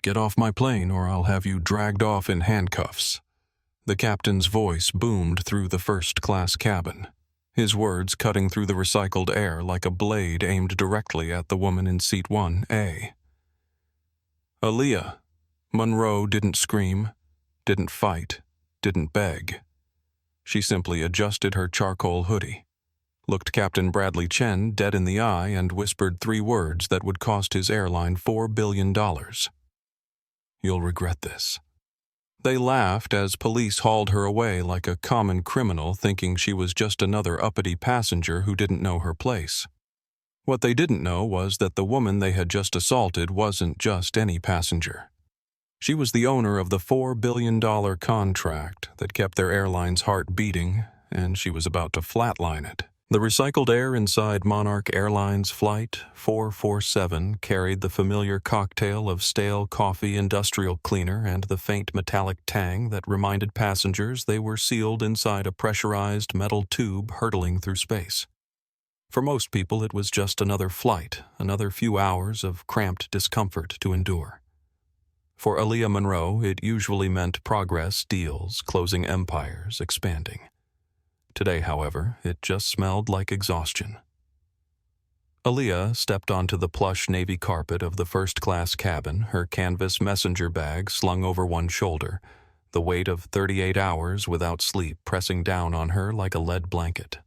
get off my plane or I'll have you dragged off in handcuffs." The captain's voice boomed through the first-class cabin, his words cutting through the recycled air like a blade aimed directly at the woman in seat 1A. Aaliyah Monroe didn't scream, didn't fight, didn't beg. She simply adjusted her charcoal hoodie, looked Captain Bradley Chen dead in the eye, and whispered 3 words that would cost his airline $4 billion. "You'll regret this." They laughed as police hauled her away like a common criminal, thinking she was just another uppity passenger who didn't know her place. What they didn't know was that the woman they had just assaulted wasn't just any passenger. She was the owner of the $4 billion contract that kept their airline's heart beating, and she was about to flatline it. The recycled air inside Monarch Airlines Flight 447 carried the familiar cocktail of stale coffee industrial cleaner and the faint metallic tang that reminded passengers they were sealed inside a pressurized metal tube hurtling through space. For most people, it was just another flight, another few hours of cramped discomfort to endure. For Aaliyah Monroe, it usually meant progress, deals, closing empires, expanding. Today, however, it just smelled like exhaustion. Aaliyah stepped onto the plush navy carpet of the first-class cabin, her canvas messenger bag slung over one shoulder, the weight of 38 hours without sleep pressing down on her like a lead blanket.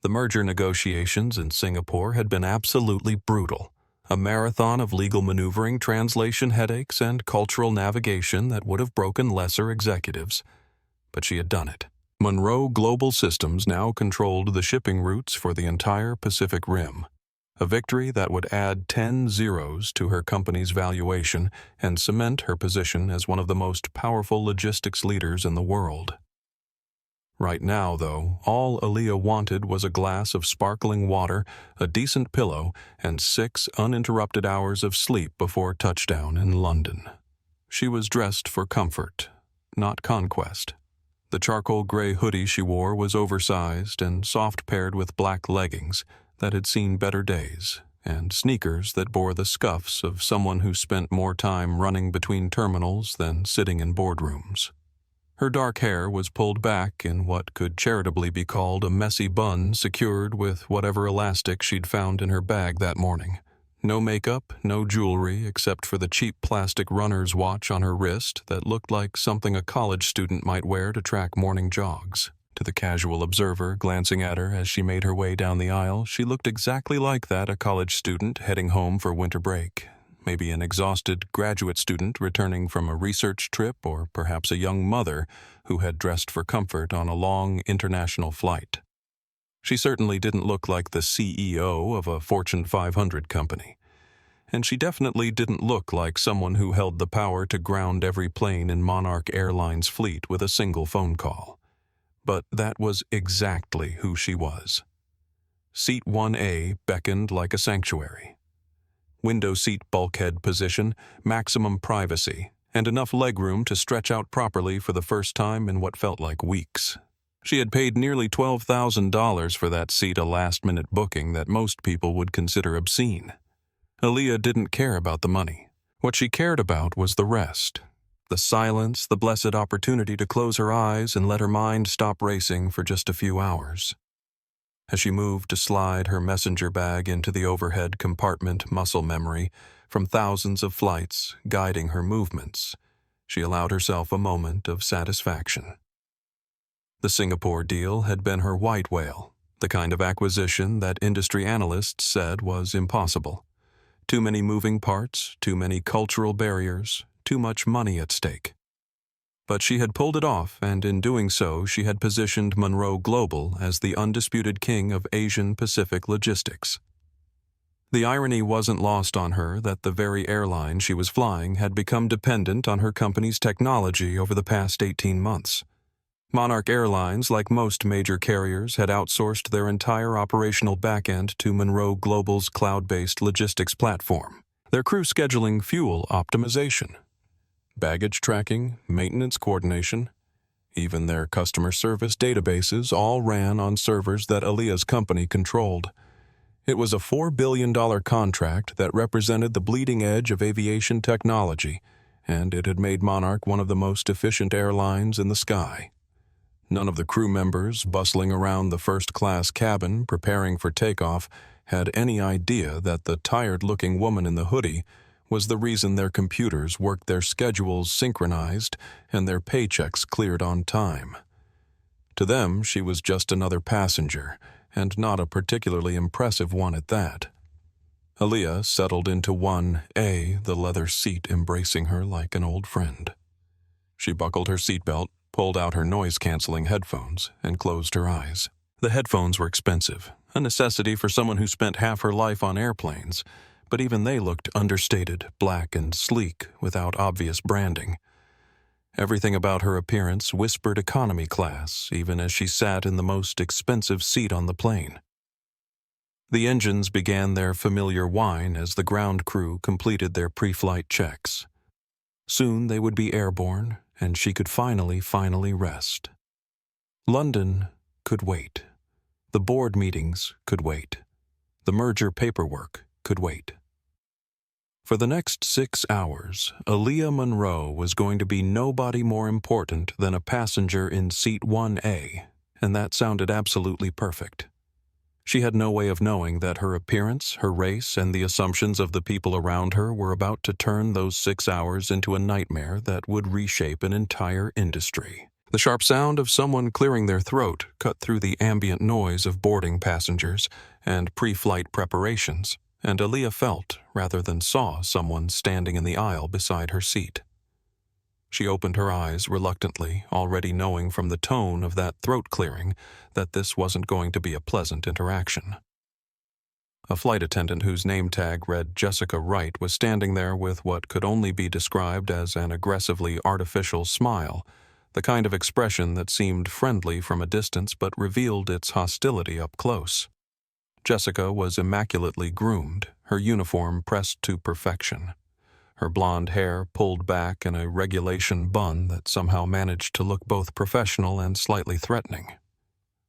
The merger negotiations in Singapore had been absolutely brutal, a marathon of legal maneuvering, translation headaches, and cultural navigation that would have broken lesser executives. But she had done it. Monroe Global Systems now controlled the shipping routes for the entire Pacific Rim, a victory that would add 10 zeros to her company's valuation and cement her position as one of the most powerful logistics leaders in the world. Right now, though, all Aaliyah wanted was a glass of sparkling water, a decent pillow, and 6 uninterrupted hours of sleep before touchdown in London. She was dressed for comfort, not conquest. The charcoal gray hoodie she wore was oversized and soft paired with black leggings that had seen better days, and sneakers that bore the scuffs of someone who spent more time running between terminals than sitting in boardrooms. Her dark hair was pulled back in what could charitably be called a messy bun secured with whatever elastic she'd found in her bag that morning. No makeup, no jewelry except for the cheap plastic runner's watch on her wrist that looked like something a college student might wear to track morning jogs. To the casual observer glancing at her as she made her way down the aisle, she looked exactly like that a college student heading home for winter break. Maybe an exhausted graduate student returning from a research trip, or perhaps a young mother who had dressed for comfort on a long international flight. She certainly didn't look like the CEO of a Fortune 500 company. And she definitely didn't look like someone who held the power to ground every plane in Monarch Airlines' fleet with a single phone call. But that was exactly who she was. Seat 1A beckoned like a sanctuary. Window seat bulkhead position, maximum privacy, and enough legroom to stretch out properly for the first time in what felt like weeks. She had paid nearly $12,000 for that seat, a last-minute booking that most people would consider obscene. Aaliyah didn't care about the money. What she cared about was the rest. The silence, the blessed opportunity to close her eyes and let her mind stop racing for just a few hours. As she moved to slide her messenger bag into the overhead compartment, muscle memory from thousands of flights guiding her movements, she allowed herself a moment of satisfaction. The Singapore deal had been her white whale, the kind of acquisition that industry analysts said was impossible. Too many moving parts, too many cultural barriers, too much money at stake. But she had pulled it off, and in doing so, she had positioned Monroe Global as the undisputed king of Asian-Pacific logistics. The irony wasn't lost on her that the very airline she was flying had become dependent on her company's technology over the past 18 months. Monarch Airlines, like most major carriers, had outsourced their entire operational backend to Monroe Global's cloud-based logistics platform. Their crew scheduling, fuel optimization, baggage tracking, maintenance coordination, even their customer service databases all ran on servers that Aaliyah's company controlled. It was a $4 billion contract that represented the bleeding edge of aviation technology, and it had made Monarch one of the most efficient airlines in the sky. None of the crew members bustling around the first-class cabin preparing for takeoff had any idea that the tired-looking woman in the hoodie was the reason their computers worked their schedules synchronized and their paychecks cleared on time. To them, she was just another passenger, and not a particularly impressive one at that. Aaliyah settled into 1A, the leather seat embracing her like an old friend. She buckled her seatbelt, pulled out her noise-canceling headphones, and closed her eyes. The headphones were expensive, a necessity for someone who spent half her life on airplanes, but even they looked understated, black and sleek, without obvious branding. Everything about her appearance whispered economy class, even as she sat in the most expensive seat on the plane. The engines began their familiar whine as the ground crew completed their pre-flight checks. Soon they would be airborne, and she could finally rest. London could wait. The board meetings could wait. The merger paperwork could wait. For the next 6 hours, Aaliyah Monroe was going to be nobody more important than a passenger in seat 1A, and that sounded absolutely perfect. She had no way of knowing that her appearance, her race, and the assumptions of the people around her were about to turn those 6 hours into a nightmare that would reshape an entire industry. The sharp sound of someone clearing their throat cut through the ambient noise of boarding passengers and pre-flight preparations, and Aaliyah felt, rather than saw, someone standing in the aisle beside her seat. She opened her eyes reluctantly, already knowing from the tone of that throat clearing that this wasn't going to be a pleasant interaction. A flight attendant whose name tag read Jessica Wright was standing there with what could only be described as an aggressively artificial smile, the kind of expression that seemed friendly from a distance but revealed its hostility up close. Jessica was immaculately groomed, her uniform pressed to perfection. Her blonde hair pulled back in a regulation bun that somehow managed to look both professional and slightly threatening.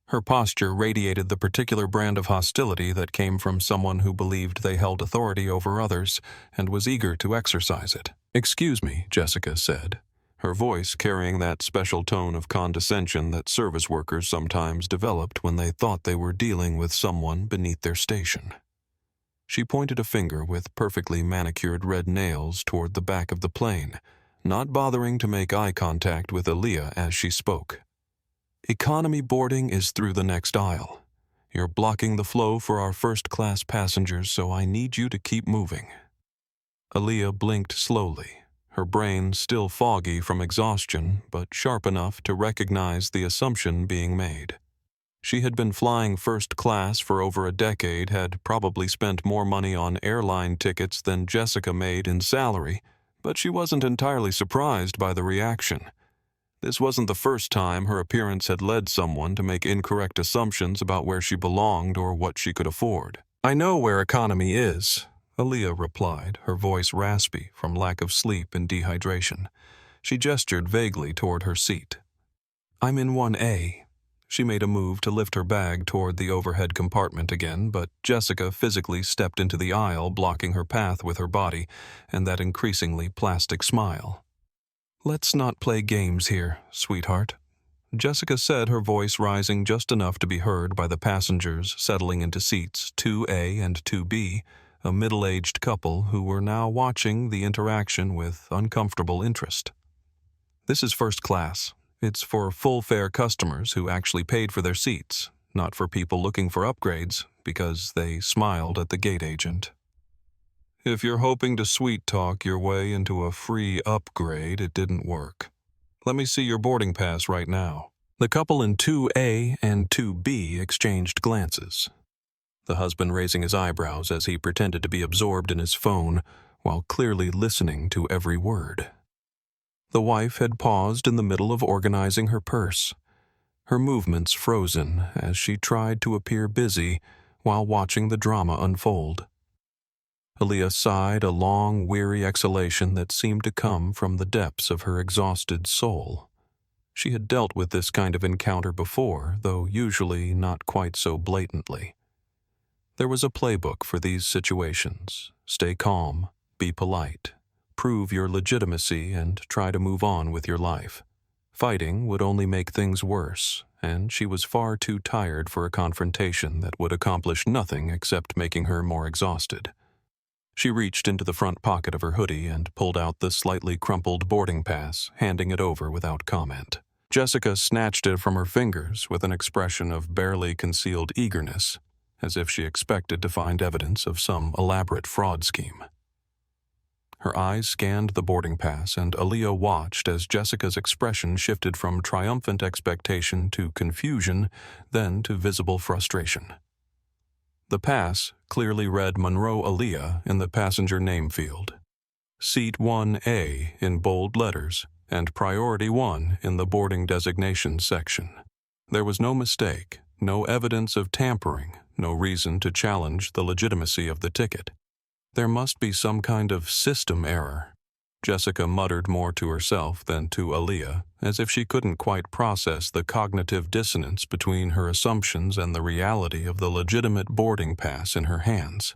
Her posture radiated the particular brand of hostility that came from someone who believed they held authority over others and was eager to exercise it. "Excuse me," Jessica said, her voice carrying that special tone of condescension that service workers sometimes developed when they thought they were dealing with someone beneath their station. She pointed a finger with perfectly manicured red nails toward the back of the plane, not bothering to make eye contact with Aaliyah as she spoke. "Economy boarding is through the next aisle. You're blocking the flow for our first-class passengers, so I need you to keep moving." Aaliyah blinked slowly, her brain still foggy from exhaustion, but sharp enough to recognize the assumption being made. She had been flying first class for over a decade, had probably spent more money on airline tickets than Jessica made in salary, but she wasn't entirely surprised by the reaction. This wasn't the first time her appearance had led someone to make incorrect assumptions about where she belonged or what she could afford. "I know where economy is," Aaliyah replied, her voice raspy from lack of sleep and dehydration. She gestured vaguely toward her seat. "I'm in 1A. She made a move to lift her bag toward the overhead compartment again, but Jessica physically stepped into the aisle, blocking her path with her body and that increasingly plastic smile. "Let's not play games here, sweetheart," Jessica said, her voice rising just enough to be heard by the passengers settling into seats 2A and 2B, a middle-aged couple who were now watching the interaction with uncomfortable interest. "This is first class. It's for full-fare customers who actually paid for their seats, not for people looking for upgrades," because they smiled at the gate agent. "If you're hoping to sweet-talk your way into a free upgrade, it didn't work. Let me see your boarding pass right now." The couple in 2A and 2B exchanged glances, the husband raising his eyebrows as he pretended to be absorbed in his phone while clearly listening to every word. The wife had paused in the middle of organizing her purse, her movements frozen as she tried to appear busy while watching the drama unfold. Aaliyah sighed a long, weary exhalation that seemed to come from the depths of her exhausted soul. She had dealt with this kind of encounter before, though usually not quite so blatantly. There was a playbook for these situations. Stay calm, be polite, prove your legitimacy, and try to move on with your life. Fighting would only make things worse, and she was far too tired for a confrontation that would accomplish nothing except making her more exhausted. She reached into the front pocket of her hoodie and pulled out the slightly crumpled boarding pass, handing it over without comment. Jessica snatched it from her fingers with an expression of barely concealed eagerness, as if she expected to find evidence of some elaborate fraud scheme. Her eyes scanned the boarding pass, and Aaliyah watched as Jessica's expression shifted from triumphant expectation to confusion, then to visible frustration. The pass clearly read Monroe Aaliyah in the passenger name field, Seat 1A in bold letters, and Priority 1 in the boarding designation section. There was no mistake, no evidence of tampering, no reason to challenge the legitimacy of the ticket. There must be some kind of system error. Jessica muttered more to herself than to Aaliyah, as if she couldn't quite process the cognitive dissonance between her assumptions and the reality of the legitimate boarding pass in her hands.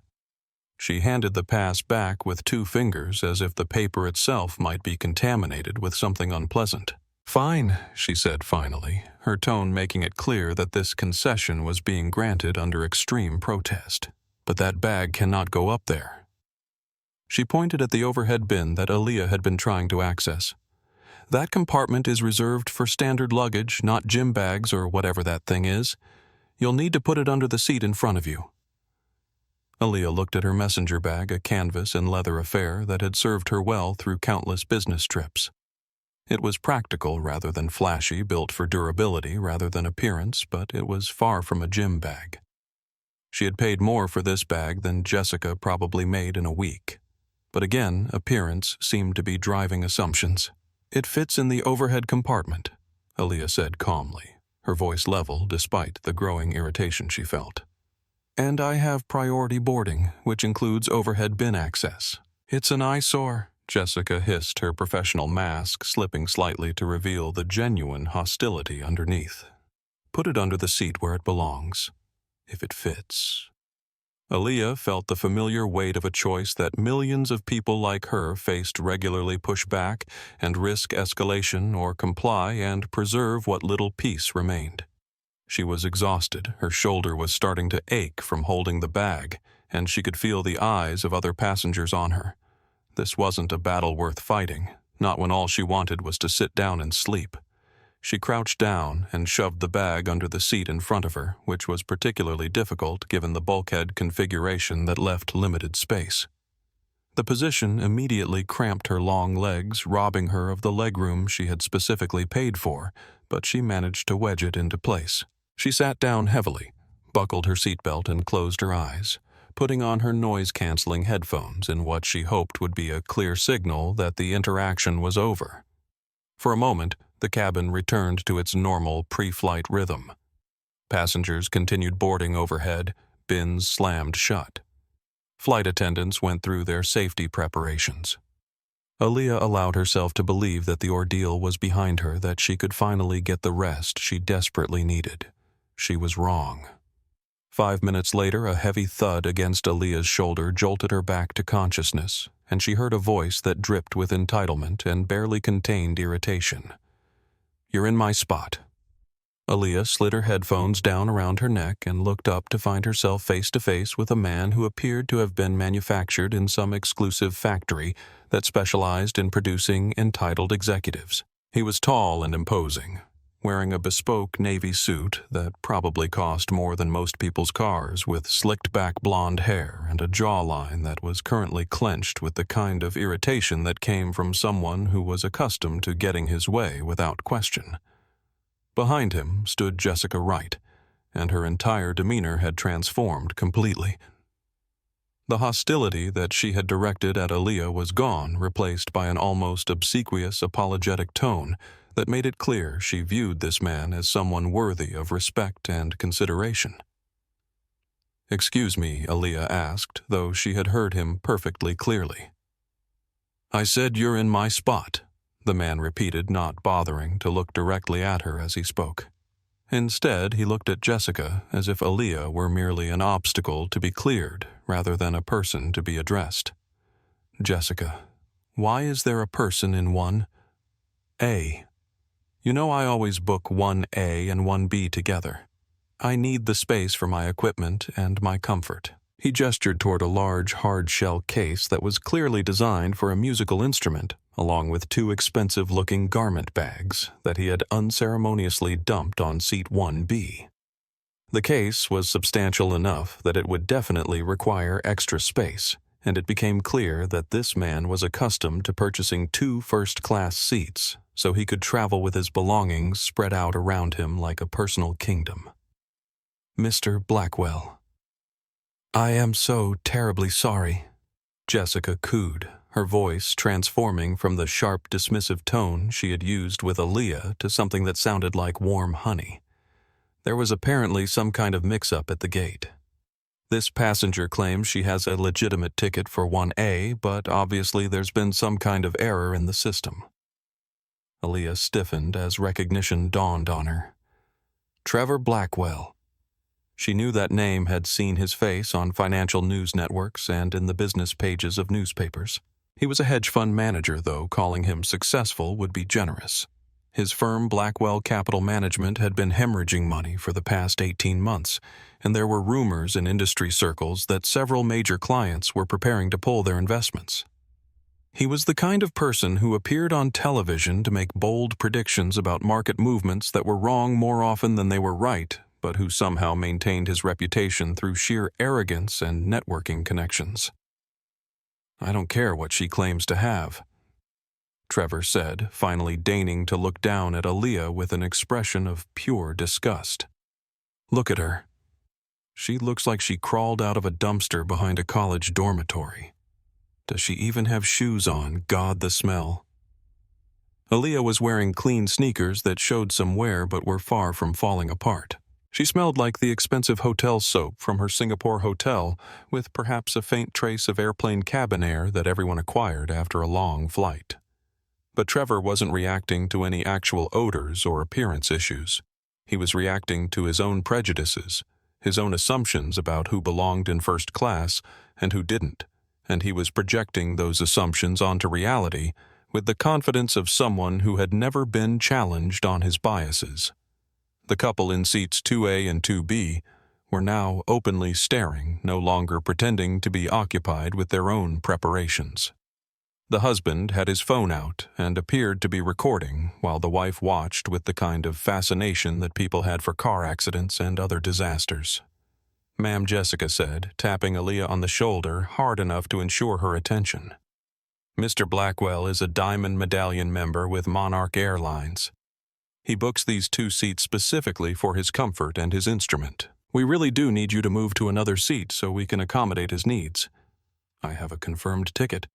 She handed the pass back with 2 fingers as if the paper itself might be contaminated with something unpleasant. "Fine," she said finally, her tone making it clear that this concession was being granted under extreme protest. "But that bag cannot go up there." She pointed at the overhead bin that Aaliyah had been trying to access. "That compartment is reserved for standard luggage, not gym bags or whatever that thing is. You'll need to put it under the seat in front of you." Aaliyah looked at her messenger bag, a canvas and leather affair that had served her well through countless business trips. It was practical rather than flashy, built for durability rather than appearance, but it was far from a gym bag. She had paid more for this bag than Jessica probably made in a week. But again, appearance seemed to be driving assumptions. "It fits in the overhead compartment," Aaliyah said calmly, her voice level despite the growing irritation she felt. "And I have priority boarding, which includes overhead bin access." "It's an eyesore," Jessica hissed, her professional mask slipping slightly to reveal the genuine hostility underneath. "Put it under the seat where it belongs, if it fits." Aaliyah felt the familiar weight of a choice that millions of people like her faced regularly: push back and risk escalation, or comply and preserve what little peace remained. She was exhausted, her shoulder was starting to ache from holding the bag, and she could feel the eyes of other passengers on her. This wasn't a battle worth fighting, not when all she wanted was to sit down and sleep. She crouched down and shoved the bag under the seat in front of her, which was particularly difficult given the bulkhead configuration that left limited space. The position immediately cramped her long legs, robbing her of the legroom she had specifically paid for, but she managed to wedge it into place. She sat down heavily, buckled her seatbelt, and closed her eyes, putting on her noise-canceling headphones in what she hoped would be a clear signal that the interaction was over. For a moment, the cabin returned to its normal pre-flight rhythm. Passengers continued boarding overhead, bins slammed shut. Flight attendants went through their safety preparations. Aaliyah allowed herself to believe that the ordeal was behind her, that she could finally get the rest she desperately needed. She was wrong. 5 minutes later, a heavy thud against Aaliyah's shoulder jolted her back to consciousness, and she heard a voice that dripped with entitlement and barely contained irritation. "You're in my spot." Aaliyah slid her headphones down around her neck and looked up to find herself face to face with a man who appeared to have been manufactured in some exclusive factory that specialized in producing entitled executives. He was tall and imposing, wearing a bespoke navy suit that probably cost more than most people's cars, with slicked-back blonde hair and a jawline that was currently clenched with the kind of irritation that came from someone who was accustomed to getting his way without question. Behind him stood Jessica Wright, and her entire demeanor had transformed completely. The hostility that she had directed at Aaliyah was gone, replaced by an almost obsequious, apologetic tone that made it clear she viewed this man as someone worthy of respect and consideration. "Excuse me," Aaliyah asked, though she had heard him perfectly clearly. "I said you're in my spot," the man repeated, not bothering to look directly at her as he spoke. Instead, he looked at Jessica as if Aaliyah were merely an obstacle to be cleared rather than a person to be addressed. Jessica, why is there a person in 1A? You know I always book 1A and 1B together. I need the space for my equipment and my comfort. He gestured toward a large, hard-shell case that was clearly designed for a musical instrument, along with 2 expensive-looking garment bags that he had unceremoniously dumped on seat 1B. The case was substantial enough that it would definitely require extra space, and it became clear that this man was accustomed to purchasing 2 first-class seats so he could travel with his belongings spread out around him like a personal kingdom. Mr. Blackwell. I am so terribly sorry, Jessica cooed, her voice transforming from the sharp, dismissive tone she had used with Aaliyah to something that sounded like warm honey. There was apparently some kind of mix-up at the gate. This passenger claims she has a legitimate ticket for 1A, but obviously there's been some kind of error in the system. Aaliyah stiffened as recognition dawned on her. Trevor Blackwell. She knew that name had seen his face on financial news networks and in the business pages of newspapers. He was a hedge fund manager, though calling him successful would be generous. His firm, Blackwell Capital Management, had been hemorrhaging money for the past 18 months, and there were rumors in industry circles that several major clients were preparing to pull their investments. He was the kind of person who appeared on television to make bold predictions about market movements that were wrong more often than they were right, but who somehow maintained his reputation through sheer arrogance and networking connections. I don't care what she claims to have, Trevor said, finally deigning to look down at Aaliyah with an expression of pure disgust. Look at her. She looks like she crawled out of a dumpster behind a college dormitory. Does she even have shoes on? God, the smell. Aaliyah was wearing clean sneakers that showed some wear but were far from falling apart. She smelled like the expensive hotel soap from her Singapore hotel, with perhaps a faint trace of airplane cabin air that everyone acquired after a long flight. But Trevor wasn't reacting to any actual odors or appearance issues. He was reacting to his own prejudices, his own assumptions about who belonged in first class and who didn't, and he was projecting those assumptions onto reality with the confidence of someone who had never been challenged on his biases. The couple in seats 2A and 2B were now openly staring, no longer pretending to be occupied with their own preparations. The husband had his phone out and appeared to be recording, while the wife watched with the kind of fascination that people had for car accidents and other disasters. Ma'am, Jessica said, tapping Aaliyah on the shoulder hard enough to ensure her attention. Mr. Blackwell is a Diamond Medallion member with Monarch Airlines. He books these 2 seats specifically for his comfort and his instrument. We really do need you to move to another seat so we can accommodate his needs. I have a confirmed ticket,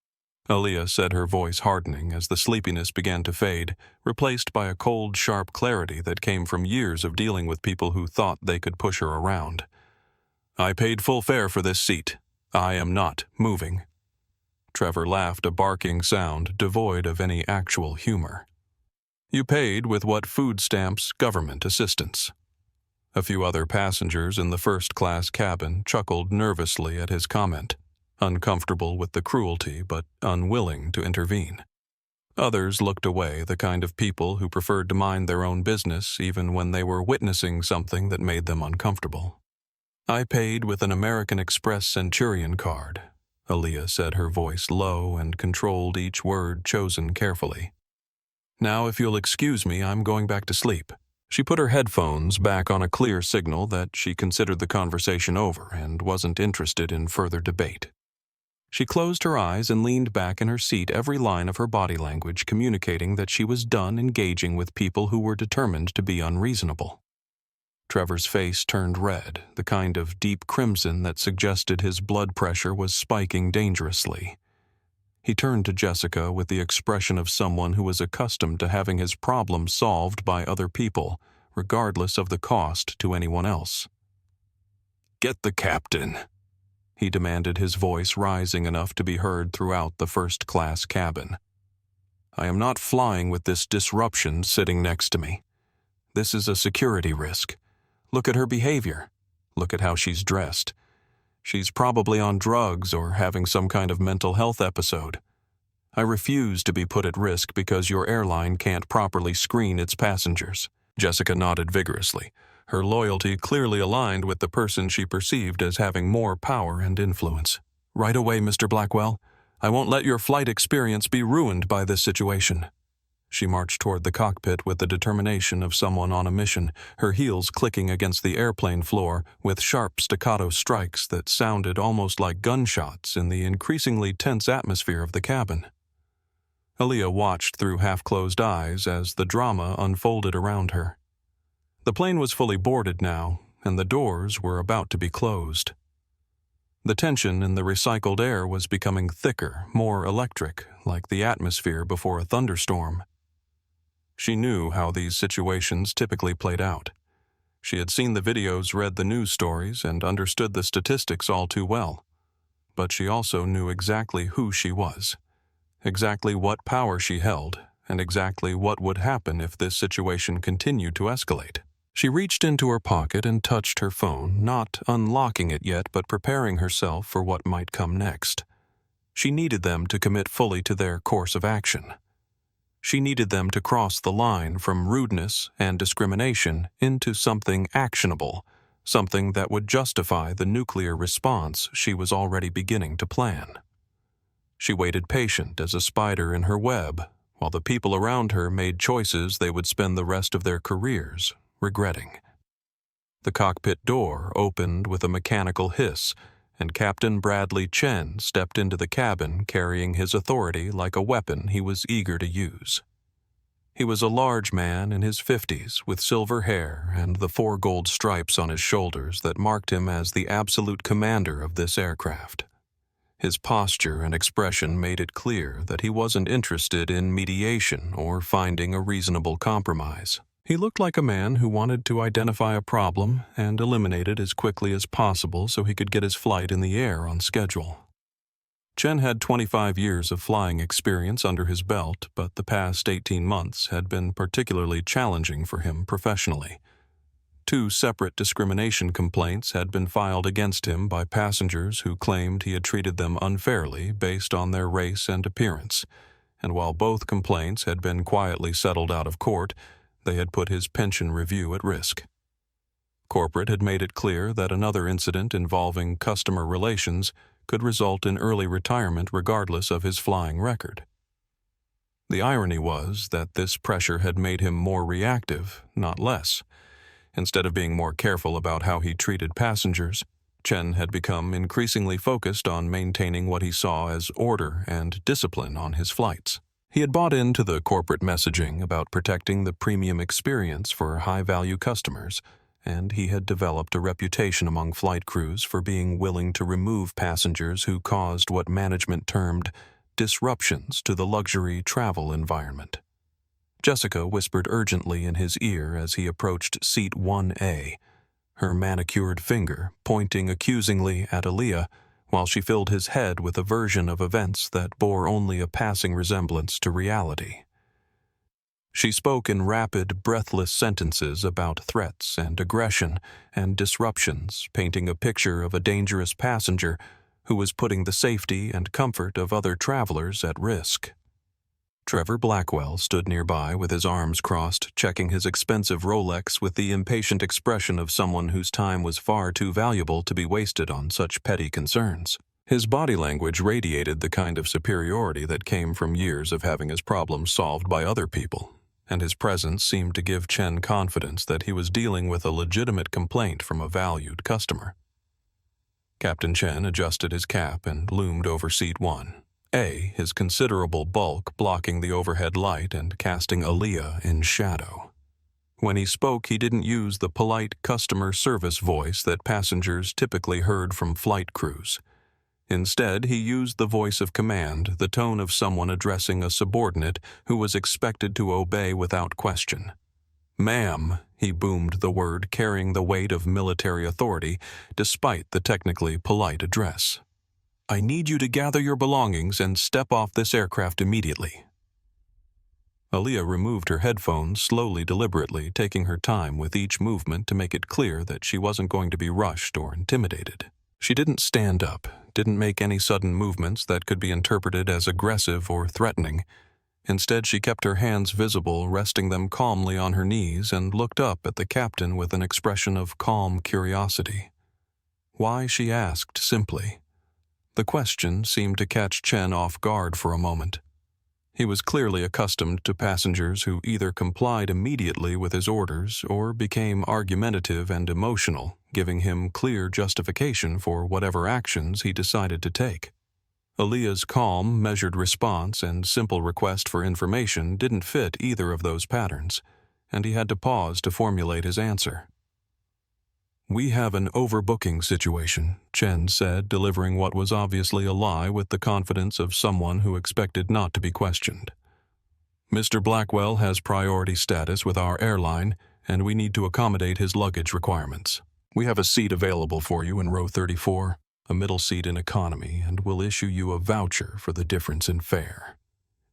Aaliyah said, her voice hardening as the sleepiness began to fade, replaced by a cold, sharp clarity that came from years of dealing with people who thought they could push her around. I paid full fare for this seat. I am not moving. Trevor laughed, a barking sound devoid of any actual humor. You paid with what food stamps government assistance. A few other passengers in the first-class cabin chuckled nervously at his comment, uncomfortable with the cruelty but unwilling to intervene. Others looked away, the kind of people who preferred to mind their own business even when they were witnessing something that made them uncomfortable. I paid with an American Express Centurion card, Aaliyah said, her voice low and controlled each word chosen carefully. Now, if you'll excuse me, I'm going back to sleep. She put her headphones back on a clear signal that she considered the conversation over and wasn't interested in further debate. She closed her eyes and leaned back in her seat, every line of her body language communicating that she was done engaging with people who were determined to be unreasonable. Trevor's face turned red, the kind of deep crimson that suggested his blood pressure was spiking dangerously. He turned to Jessica with the expression of someone who was accustomed to having his problems solved by other people, regardless of the cost to anyone else. Get the captain, he demanded, his voice rising enough to be heard throughout the first-class cabin. I am not flying with this disruption sitting next to me. This is a security risk. Look at her behavior. Look at how she's dressed. She's probably on drugs or having some kind of mental health episode. I refuse to be put at risk because your airline can't properly screen its passengers." Jessica nodded vigorously, her loyalty clearly aligned with the person she perceived as having more power and influence. "Right away, Mr. Blackwell. I won't let your flight experience be ruined by this situation." She marched toward the cockpit with the determination of someone on a mission, her heels clicking against the airplane floor with sharp staccato strikes that sounded almost like gunshots in the increasingly tense atmosphere of the cabin. Aaliyah watched through half-closed eyes as the drama unfolded around her. The plane was fully boarded now, and the doors were about to be closed. The tension in the recycled air was becoming thicker, more electric, like the atmosphere before a thunderstorm. She knew how these situations typically played out. She had seen the videos, read the news stories, and understood the statistics all too well. But she also knew exactly who she was, exactly what power she held, and exactly what would happen if this situation continued to escalate. She reached into her pocket and touched her phone, not unlocking it yet, but preparing herself for what might come next. She needed them to commit fully to their course of action. She needed them to cross the line from rudeness and discrimination into something actionable, something that would justify the nuclear response she was already beginning to plan. She waited patient as a spider in her web, while the people around her made choices they would spend the rest of their careers regretting. The cockpit door opened with a mechanical hiss, and Captain Bradley Chen stepped into the cabin carrying his authority like a weapon he was eager to use. He was a large man in his 50s with silver hair and the 4 gold stripes on his shoulders that marked him as the absolute commander of this aircraft. His posture and expression made it clear that he wasn't interested in mediation or finding a reasonable compromise. He looked like a man who wanted to identify a problem and eliminate it as quickly as possible so he could get his flight in the air on schedule. Chen had 25 years of flying experience under his belt, but the past 18 months had been particularly challenging for him professionally. 2 separate discrimination complaints had been filed against him by passengers who claimed he had treated them unfairly based on their race and appearance, and while both complaints had been quietly settled out of court, they had put his pension review at risk. Corporate had made it clear that another incident involving customer relations could result in early retirement regardless of his flying record. The irony was that this pressure had made him more reactive, not less. Instead of being more careful about how he treated passengers, Chen had become increasingly focused on maintaining what he saw as order and discipline on his flights. He had bought into the corporate messaging about protecting the premium experience for high-value customers, and he had developed a reputation among flight crews for being willing to remove passengers who caused what management termed disruptions to the luxury travel environment. Jessica whispered urgently in his ear as he approached seat 1A, her manicured finger pointing accusingly at Aaliyah, while she filled his head with a version of events that bore only a passing resemblance to reality. She spoke in rapid, breathless sentences about threats and aggression and disruptions, painting a picture of a dangerous passenger who was putting the safety and comfort of other travelers at risk. Trevor Blackwell stood nearby with his arms crossed, checking his expensive Rolex with the impatient expression of someone whose time was far too valuable to be wasted on such petty concerns. His body language radiated the kind of superiority that came from years of having his problems solved by other people, and his presence seemed to give Chen confidence that he was dealing with a legitimate complaint from a valued customer. Captain Chen adjusted his cap and loomed over seat 1A, his considerable bulk blocking the overhead light and casting Aaliyah in shadow. When he spoke, he didn't use the polite customer service voice that passengers typically heard from flight crews. Instead, he used the voice of command, the tone of someone addressing a subordinate who was expected to obey without question. "Ma'am," he boomed the word carrying the weight of military authority despite the technically polite address. "I need you to gather your belongings and step off this aircraft immediately." Aaliyah removed her headphones slowly, deliberately, taking her time with each movement to make it clear that she wasn't going to be rushed or intimidated. She didn't stand up, didn't make any sudden movements that could be interpreted as aggressive or threatening. Instead, she kept her hands visible, resting them calmly on her knees, and looked up at the captain with an expression of calm curiosity. Why, she asked simply. The question seemed to catch Chen off guard for a moment. He was clearly accustomed to passengers who either complied immediately with his orders or became argumentative and emotional, giving him clear justification for whatever actions he decided to take. Aaliyah's calm, measured response and simple request for information didn't fit either of those patterns, and he had to pause to formulate his answer. "We have an overbooking situation," Chen said, delivering what was obviously a lie with the confidence of someone who expected not to be questioned. "Mr. Blackwell has priority status with our airline, and we need to accommodate his luggage requirements. We have a seat available for you in row 34, a middle seat in economy, and we'll issue you a voucher for the difference in fare."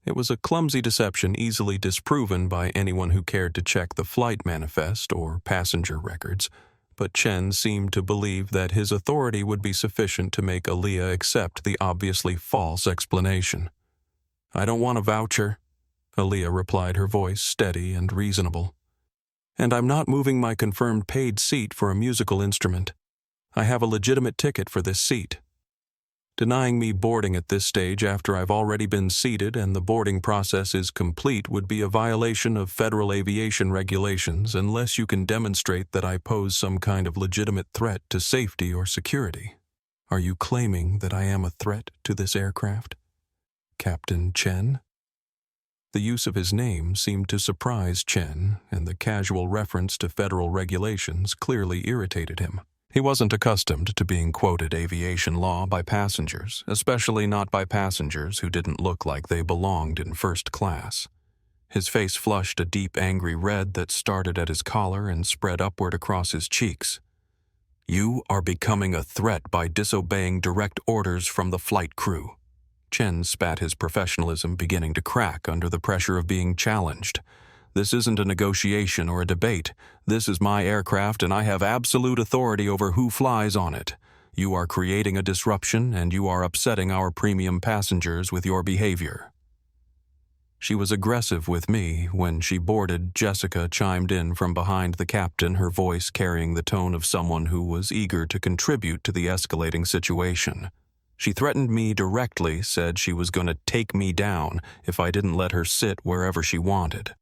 It was a clumsy deception easily disproven by anyone who cared to check the flight manifest or passenger records, but Chen seemed to believe that his authority would be sufficient to make Aaliyah accept the obviously false explanation. "I don't want a voucher," Aaliyah replied, her voice steady and reasonable. "And I'm not moving my confirmed paid seat for a musical instrument. I have a legitimate ticket for this seat. Denying me boarding at this stage after I've already been seated and the boarding process is complete would be a violation of federal aviation regulations unless you can demonstrate that I pose some kind of legitimate threat to safety or security. Are you claiming that I am a threat to this aircraft, Captain Chen?" The use of his name seemed to surprise Chen, and the casual reference to federal regulations clearly irritated him. He wasn't accustomed to being quoted aviation law by passengers, especially not by passengers who didn't look like they belonged in first class. His face flushed a deep, angry red that started at his collar and spread upward across his cheeks. "You are becoming a threat by disobeying direct orders from the flight crew." Chen spat, his professionalism beginning to crack under the pressure of being challenged. "This isn't a negotiation or a debate. This is my aircraft and I have absolute authority over who flies on it. You are creating a disruption and you are upsetting our premium passengers with your behavior." She was aggressive with me when she boarded. Jessica chimed in from behind the captain, her voice carrying the tone of someone who was eager to contribute to the escalating situation. "She threatened me directly, said she was going to take me down if I didn't let her sit wherever she wanted.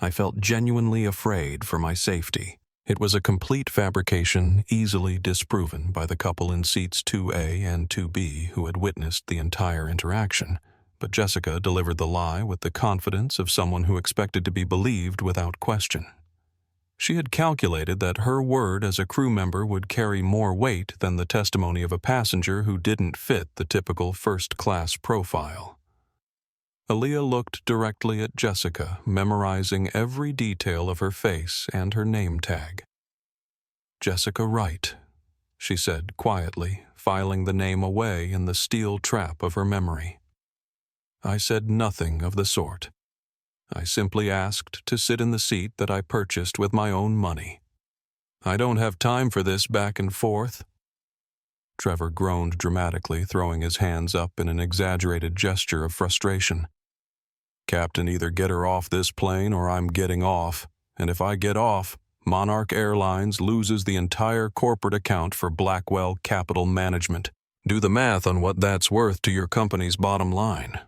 I felt genuinely afraid for my safety." It was a complete fabrication, easily disproven by the couple in seats 2A and 2B who had witnessed the entire interaction, but Jessica delivered the lie with the confidence of someone who expected to be believed without question. She had calculated that her word as a crew member would carry more weight than the testimony of a passenger who didn't fit the typical first-class profile. Aaliyah looked directly at Jessica, memorizing every detail of her face and her name tag. "Jessica Wright," she said quietly, filing the name away in the steel trap of her memory. "I said nothing of the sort. I simply asked to sit in the seat that I purchased with my own money. I don't have time for this back and forth." Trevor groaned dramatically, throwing his hands up in an exaggerated gesture of frustration. "Captain, either get her off this plane or I'm getting off, and if I get off, Monarch Airlines loses the entire corporate account for Blackwell Capital Management. Do the math on what that's worth to your company's bottom line."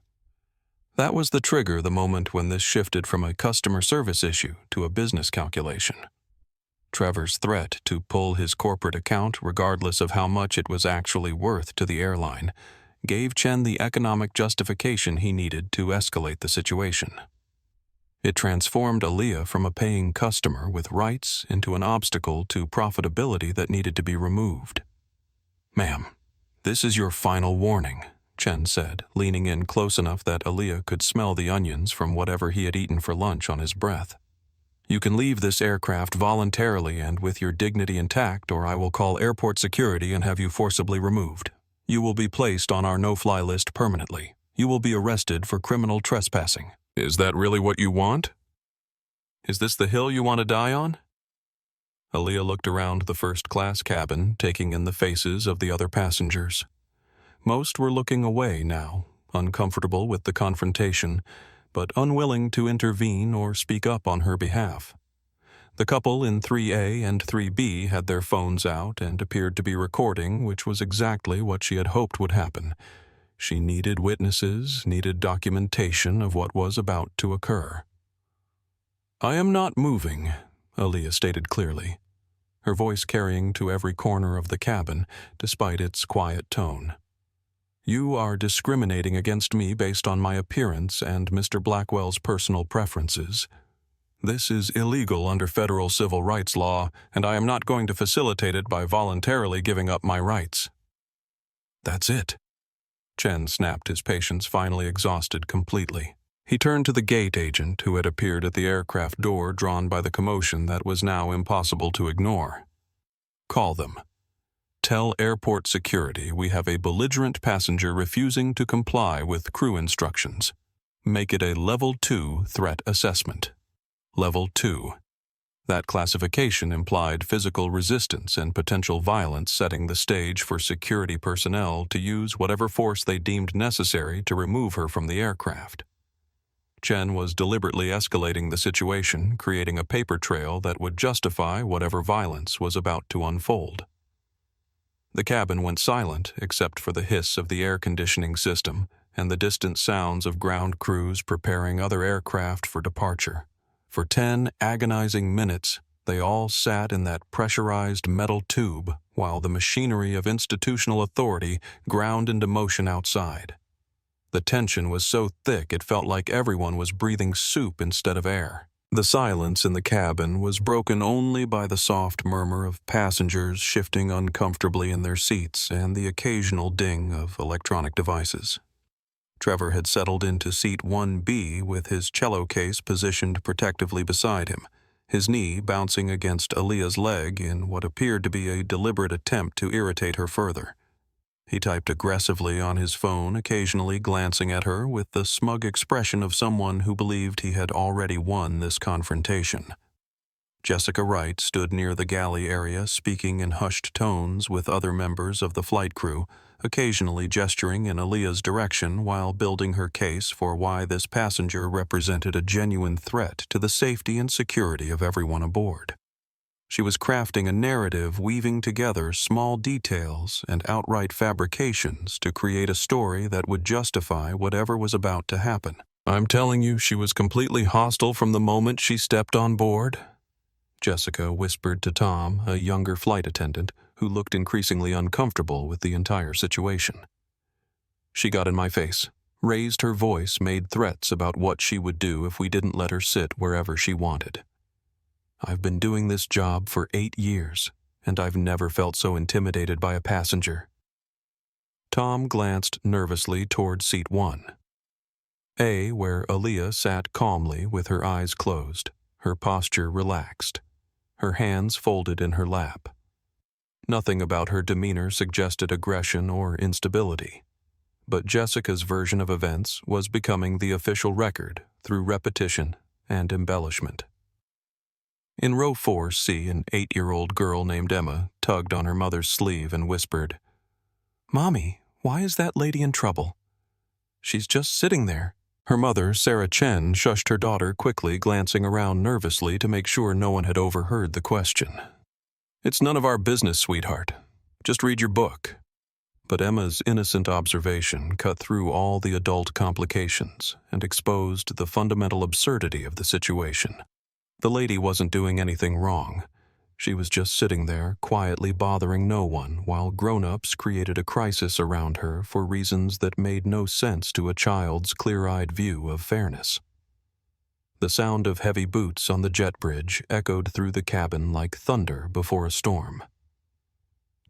That was the trigger, the moment when this shifted from a customer service issue to a business calculation. Trevor's threat to pull his corporate account, regardless of how much it was actually worth to the airline, gave Chen the economic justification he needed to escalate the situation. It transformed Aaliyah from a paying customer with rights into an obstacle to profitability that needed to be removed. "Ma'am, this is your final warning," Chen said, leaning in close enough that Aaliyah could smell the onions from whatever he had eaten for lunch on his breath. "You can leave this aircraft voluntarily and with your dignity intact, or I will call airport security and have you forcibly removed. You will be placed on our no-fly list permanently. You will be arrested for criminal trespassing. Is that really what you want? Is this the hill you want to die on? Aaliyah looked around the first-class cabin, taking in the faces of the other passengers. Most were looking away now, uncomfortable with the confrontation, but unwilling to intervene or speak up on her behalf. The couple in 3A and 3B had their phones out and appeared to be recording, which was exactly what she had hoped would happen. She needed witnesses, needed documentation of what was about to occur. "I am not moving," Aaliyah stated clearly, her voice carrying to every corner of the cabin, despite its quiet tone. "You are discriminating against me based on my appearance and Mr. Blackwell's personal preferences. This is illegal under federal civil rights law, and I am not going to facilitate it by voluntarily giving up my rights." "That's it." Chen snapped, his patience finally exhausted completely. He turned to the gate agent who had appeared at the aircraft door, drawn by the commotion that was now impossible to ignore. "Call them. Tell airport security we have a belligerent passenger refusing to comply with crew instructions. Make it a Level 2 threat assessment. Level 2. That classification implied physical resistance and potential violence, setting the stage for security personnel to use whatever force they deemed necessary to remove her from the aircraft." Chen was deliberately escalating the situation, creating a paper trail that would justify whatever violence was about to unfold. The cabin went silent except for the hiss of the air conditioning system and the distant sounds of ground crews preparing other aircraft for departure. For 10 agonizing minutes, they all sat in that pressurized metal tube while the machinery of institutional authority ground into motion outside. The tension was so thick it felt like everyone was breathing soup instead of air. The silence in the cabin was broken only by the soft murmur of passengers shifting uncomfortably in their seats and the occasional ding of electronic devices. Trevor had settled into seat 1B with his cello case positioned protectively beside him, his knee bouncing against Aaliyah's leg in what appeared to be a deliberate attempt to irritate her further. He typed aggressively on his phone, occasionally glancing at her with the smug expression of someone who believed he had already won this confrontation. Jessica Wright stood near the galley area, speaking in hushed tones with other members of the flight crew, occasionally gesturing in Aaliyah's direction while building her case for why this passenger represented a genuine threat to the safety and security of everyone aboard. She was crafting a narrative weaving together small details and outright fabrications to create a story that would justify whatever was about to happen. "I'm telling you, she was completely hostile from the moment she stepped on board," Jessica whispered to Tom, a younger flight attendant, who looked increasingly uncomfortable with the entire situation. "She got in my face, raised her voice, made threats about what she would do if we didn't let her sit wherever she wanted. I've been doing this job for 8 years, and I've never felt so intimidated by a passenger." Tom glanced nervously toward seat 1. A, where Aaliyah sat calmly with her eyes closed, her posture relaxed, her hands folded in her lap. Nothing about her demeanor suggested aggression or instability, but Jessica's version of events was becoming the official record through repetition and embellishment. In row 4C, an 8-year-old girl named Emma tugged on her mother's sleeve and whispered, "Mommy, why is that lady in trouble? She's just sitting there." Her mother, Sarah Chen, shushed her daughter quickly, glancing around nervously to make sure no one had overheard the question. "It's none of our business, sweetheart. Just read your book." But Emma's innocent observation cut through all the adult complications and exposed the fundamental absurdity of the situation. The lady wasn't doing anything wrong. She was just sitting there, quietly bothering no one, while grown-ups created a crisis around her for reasons that made no sense to a child's clear-eyed view of fairness. The sound of heavy boots on the jet bridge echoed through the cabin like thunder before a storm.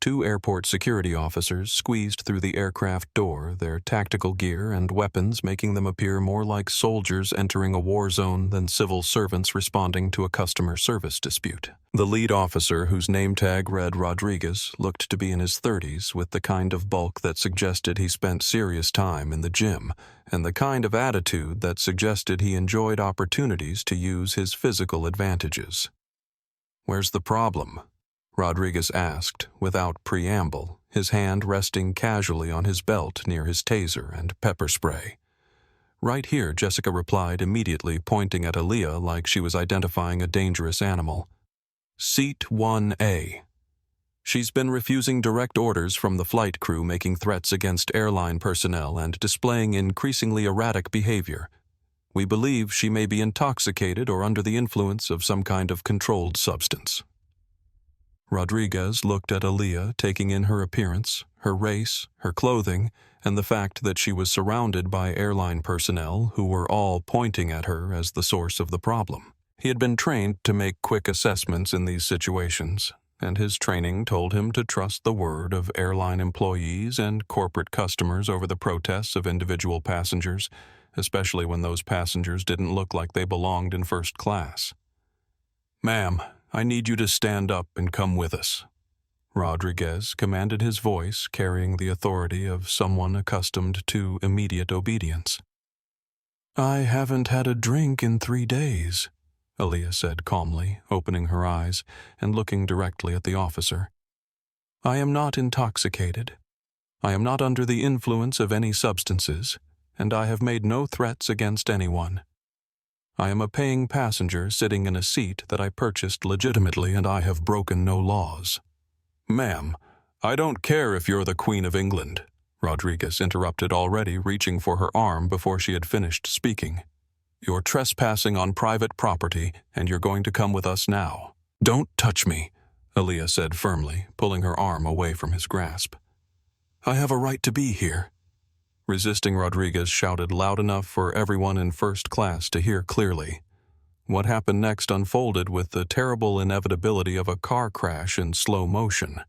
Two airport security officers squeezed through the aircraft door, their tactical gear and weapons making them appear more like soldiers entering a war zone than civil servants responding to a customer service dispute. The lead officer, whose name tag read Rodriguez, looked to be in his 30s with the kind of bulk that suggested he spent serious time in the gym, and the kind of attitude that suggested he enjoyed opportunities to use his physical advantages. "Where's the problem?" Rodriguez asked, without preamble, his hand resting casually on his belt near his taser and pepper spray. "Right here," Jessica replied, immediately pointing at Aaliyah like she was identifying a dangerous animal. "Seat 1A. She's been refusing direct orders from the flight crew, making threats against airline personnel and displaying increasingly erratic behavior. We believe she may be intoxicated or under the influence of some kind of controlled substance." Rodriguez looked at Aaliyah, taking in her appearance, her race, her clothing, and the fact that she was surrounded by airline personnel who were all pointing at her as the source of the problem. He had been trained to make quick assessments in these situations, and his training told him to trust the word of airline employees and corporate customers over the protests of individual passengers, especially when those passengers didn't look like they belonged in first class. "Ma'am, I need you to stand up and come with us," Rodriguez commanded, his voice carrying the authority of someone accustomed to immediate obedience. "I haven't had a drink in 3 days, Aaliyah said calmly, opening her eyes and looking directly at the officer. "I am not intoxicated. I am not under the influence of any substances, and I have made no threats against anyone. I am a paying passenger sitting in a seat that I purchased legitimately, and I have broken no laws." "Ma'am, I don't care if you're the Queen of England," Rodriguez interrupted, already reaching for her arm before she had finished speaking. "You're trespassing on private property, and you're going to come with us now." "Don't touch me," Aaliyah said firmly, pulling her arm away from his grasp. "I have a right to be here." Resisting, Rodriguez shouted loud enough for everyone in first class to hear clearly. What happened next unfolded with the terrible inevitability of a car crash in slow motion.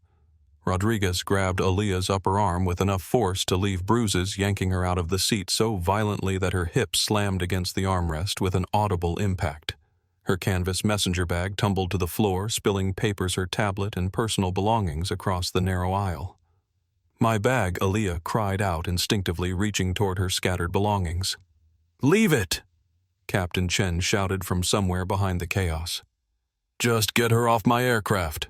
Rodriguez grabbed Aaliyah's upper arm with enough force to leave bruises, yanking her out of the seat so violently that her hip slammed against the armrest with an audible impact. Her canvas messenger bag tumbled to the floor, spilling papers, her tablet, and personal belongings across the narrow aisle. "My bag," Aaliyah cried out instinctively, reaching toward her scattered belongings. "Leave it!" Captain Chen shouted from somewhere behind the chaos. "Just get her off my aircraft."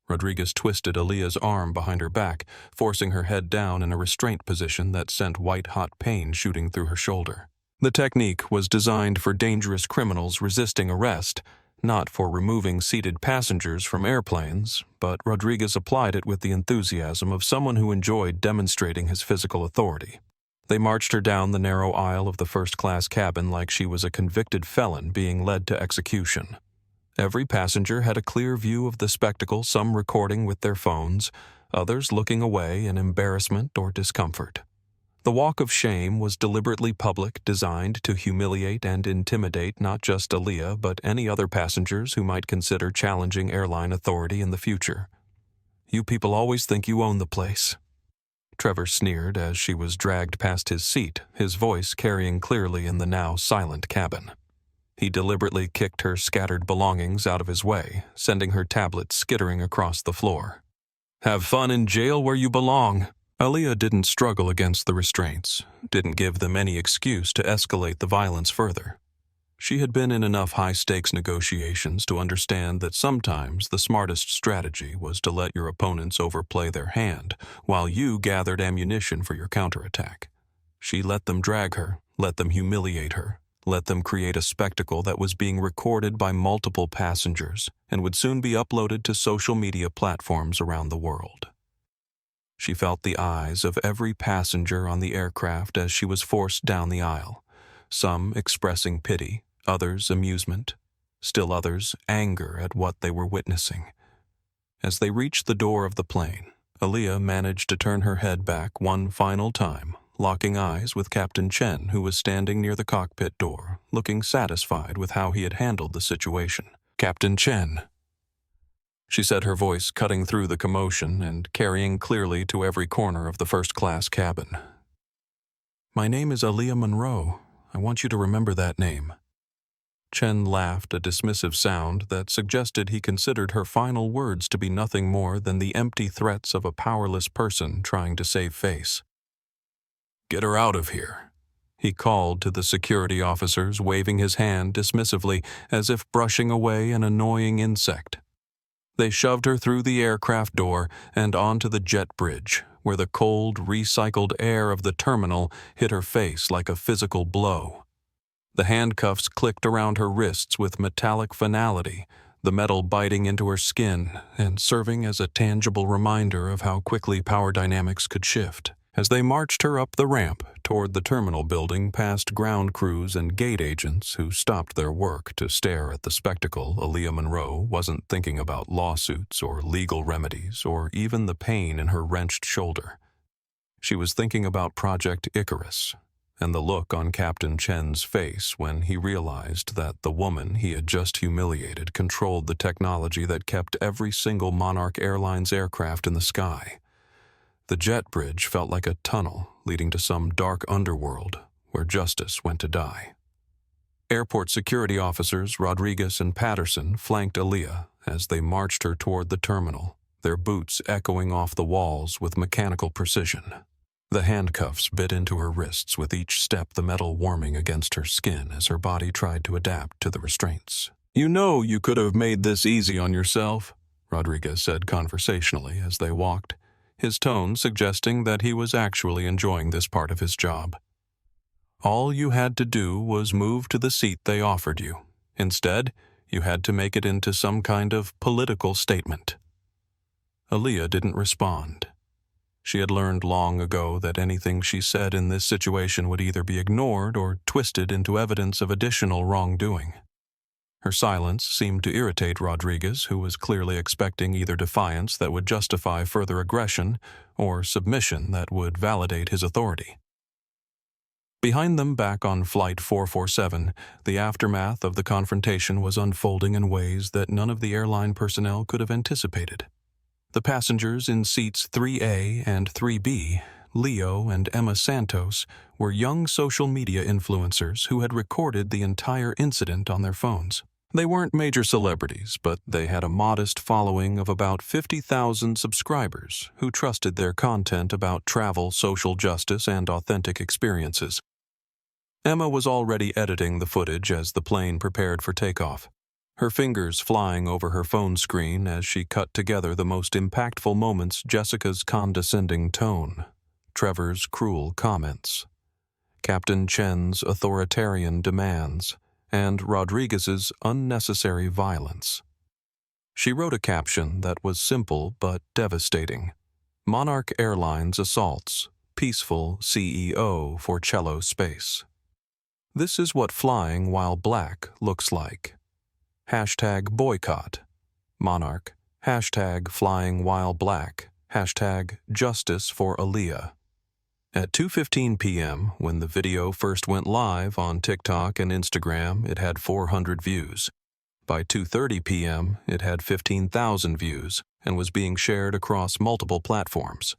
Rodriguez twisted Aaliyah's arm behind her back, forcing her head down in a restraint position that sent white-hot pain shooting through her shoulder. The technique was designed for dangerous criminals resisting arrest, not for removing seated passengers from airplanes, but Rodriguez applied it with the enthusiasm of someone who enjoyed demonstrating his physical authority. They marched her down the narrow aisle of the first-class cabin like she was a convicted felon being led to execution. Every passenger had a clear view of the spectacle, some recording with their phones, others looking away in embarrassment or discomfort. The walk of shame was deliberately public, designed to humiliate and intimidate not just Aaliyah, but any other passengers who might consider challenging airline authority in the future. "You people always think you own the place," Trevor sneered as she was dragged past his seat, his voice carrying clearly in the now silent cabin. He deliberately kicked her scattered belongings out of his way, sending her tablet skittering across the floor. "Have fun in jail where you belong." Aaliyah didn't struggle against the restraints, didn't give them any excuse to escalate the violence further. She had been in enough high-stakes negotiations to understand that sometimes the smartest strategy was to let your opponents overplay their hand while you gathered ammunition for your counterattack. She let them drag her, let them humiliate her, let them create a spectacle that was being recorded by multiple passengers and would soon be uploaded to social media platforms around the world. She felt the eyes of every passenger on the aircraft as she was forced down the aisle, some expressing pity, others amusement, still others anger at what they were witnessing. As they reached the door of the plane, Aaliyah managed to turn her head back one final time, locking eyes with Captain Chen, who was standing near the cockpit door, looking satisfied with how he had handled the situation. "Captain Chen." she said, her voice cutting through the commotion and carrying clearly to every corner of the first-class cabin. "My name is Aaliyah Monroe. I want you to remember that name." Chen laughed, a dismissive sound that suggested he considered her final words to be nothing more than the empty threats of a powerless person trying to save face. "Get her out of here," he called to the security officers, waving his hand dismissively as if brushing away an annoying insect. They shoved her through the aircraft door and onto the jet bridge, where the cold, recycled air of the terminal hit her face like a physical blow. The handcuffs clicked around her wrists with metallic finality, the metal biting into her skin and serving as a tangible reminder of how quickly power dynamics could shift. As they marched her up the ramp toward the terminal building past ground crews and gate agents who stopped their work to stare at the spectacle, Aaliyah Monroe wasn't thinking about lawsuits or legal remedies or even the pain in her wrenched shoulder. She was thinking about Project Icarus and the look on Captain Chen's face when he realized that the woman he had just humiliated controlled the technology that kept every single Monarch Airlines aircraft in the sky. The jet bridge felt like a tunnel leading to some dark underworld where justice went to die. Airport security officers Rodriguez and Patterson flanked Aaliyah as they marched her toward the terminal, their boots echoing off the walls with mechanical precision. The handcuffs bit into her wrists with each step, the metal warming against her skin as her body tried to adapt to the restraints. "You know you could have made this easy on yourself," Rodriguez said conversationally as they walked, his tone suggesting that he was actually enjoying this part of his job. "All you had to do was move to the seat they offered you. Instead, you had to make it into some kind of political statement." Aaliyah didn't respond. She had learned long ago that anything she said in this situation would either be ignored or twisted into evidence of additional wrongdoing. Her silence seemed to irritate Rodriguez, who was clearly expecting either defiance that would justify further aggression or submission that would validate his authority. Behind them, back on Flight 447, the aftermath of the confrontation was unfolding in ways that none of the airline personnel could have anticipated. The passengers in seats 3A and 3B, Leo and Emma Santos, were young social media influencers who had recorded the entire incident on their phones. They weren't major celebrities, but they had a modest following of about 50,000 subscribers who trusted their content about travel, social justice, and authentic experiences. Emma was already editing the footage as the plane prepared for takeoff, her fingers flying over her phone screen as she cut together the most impactful moments: Jessica's condescending tone, Trevor's cruel comments, Captain Chen's authoritarian demands, and Rodriguez's unnecessary violence. She wrote a caption that was simple but devastating. "Monarch Airlines assaults, peaceful CEO for Cello space. This is what flying while black looks like. Hashtag boycott. Monarch. Hashtag flying while black. Hashtag justice for Aaliyah." At 2:15 p.m., when the video first went live on TikTok and Instagram, it had 400 views. By 2:30 p.m., it had 15,000 views and was being shared across multiple platforms.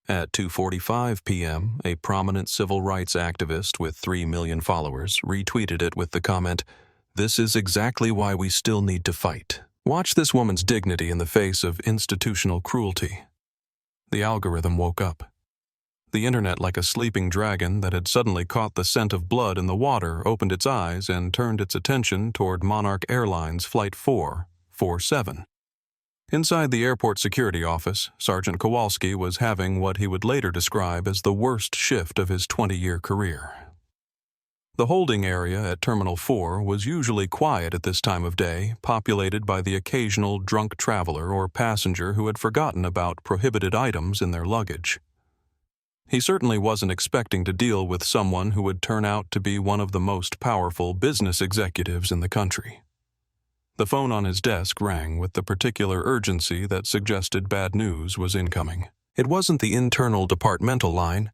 At 2:45 p.m., a prominent civil rights activist with 3 million followers retweeted it with the comment, "This is exactly why we still need to fight. Watch this woman's dignity in the face of institutional cruelty." The algorithm woke up. The internet, like a sleeping dragon that had suddenly caught the scent of blood in the water, opened its eyes and turned its attention toward Monarch Airlines Flight 447. Inside the airport security office, Sergeant Kowalski was having what he would later describe as the worst shift of his 20-year career. The holding area at Terminal 4 was usually quiet at this time of day, populated by the occasional drunk traveler or passenger who had forgotten about prohibited items in their luggage. He certainly wasn't expecting to deal with someone who would turn out to be one of the most powerful business executives in the country. The phone on his desk rang with the particular urgency that suggested bad news was incoming. It wasn't the internal departmental line.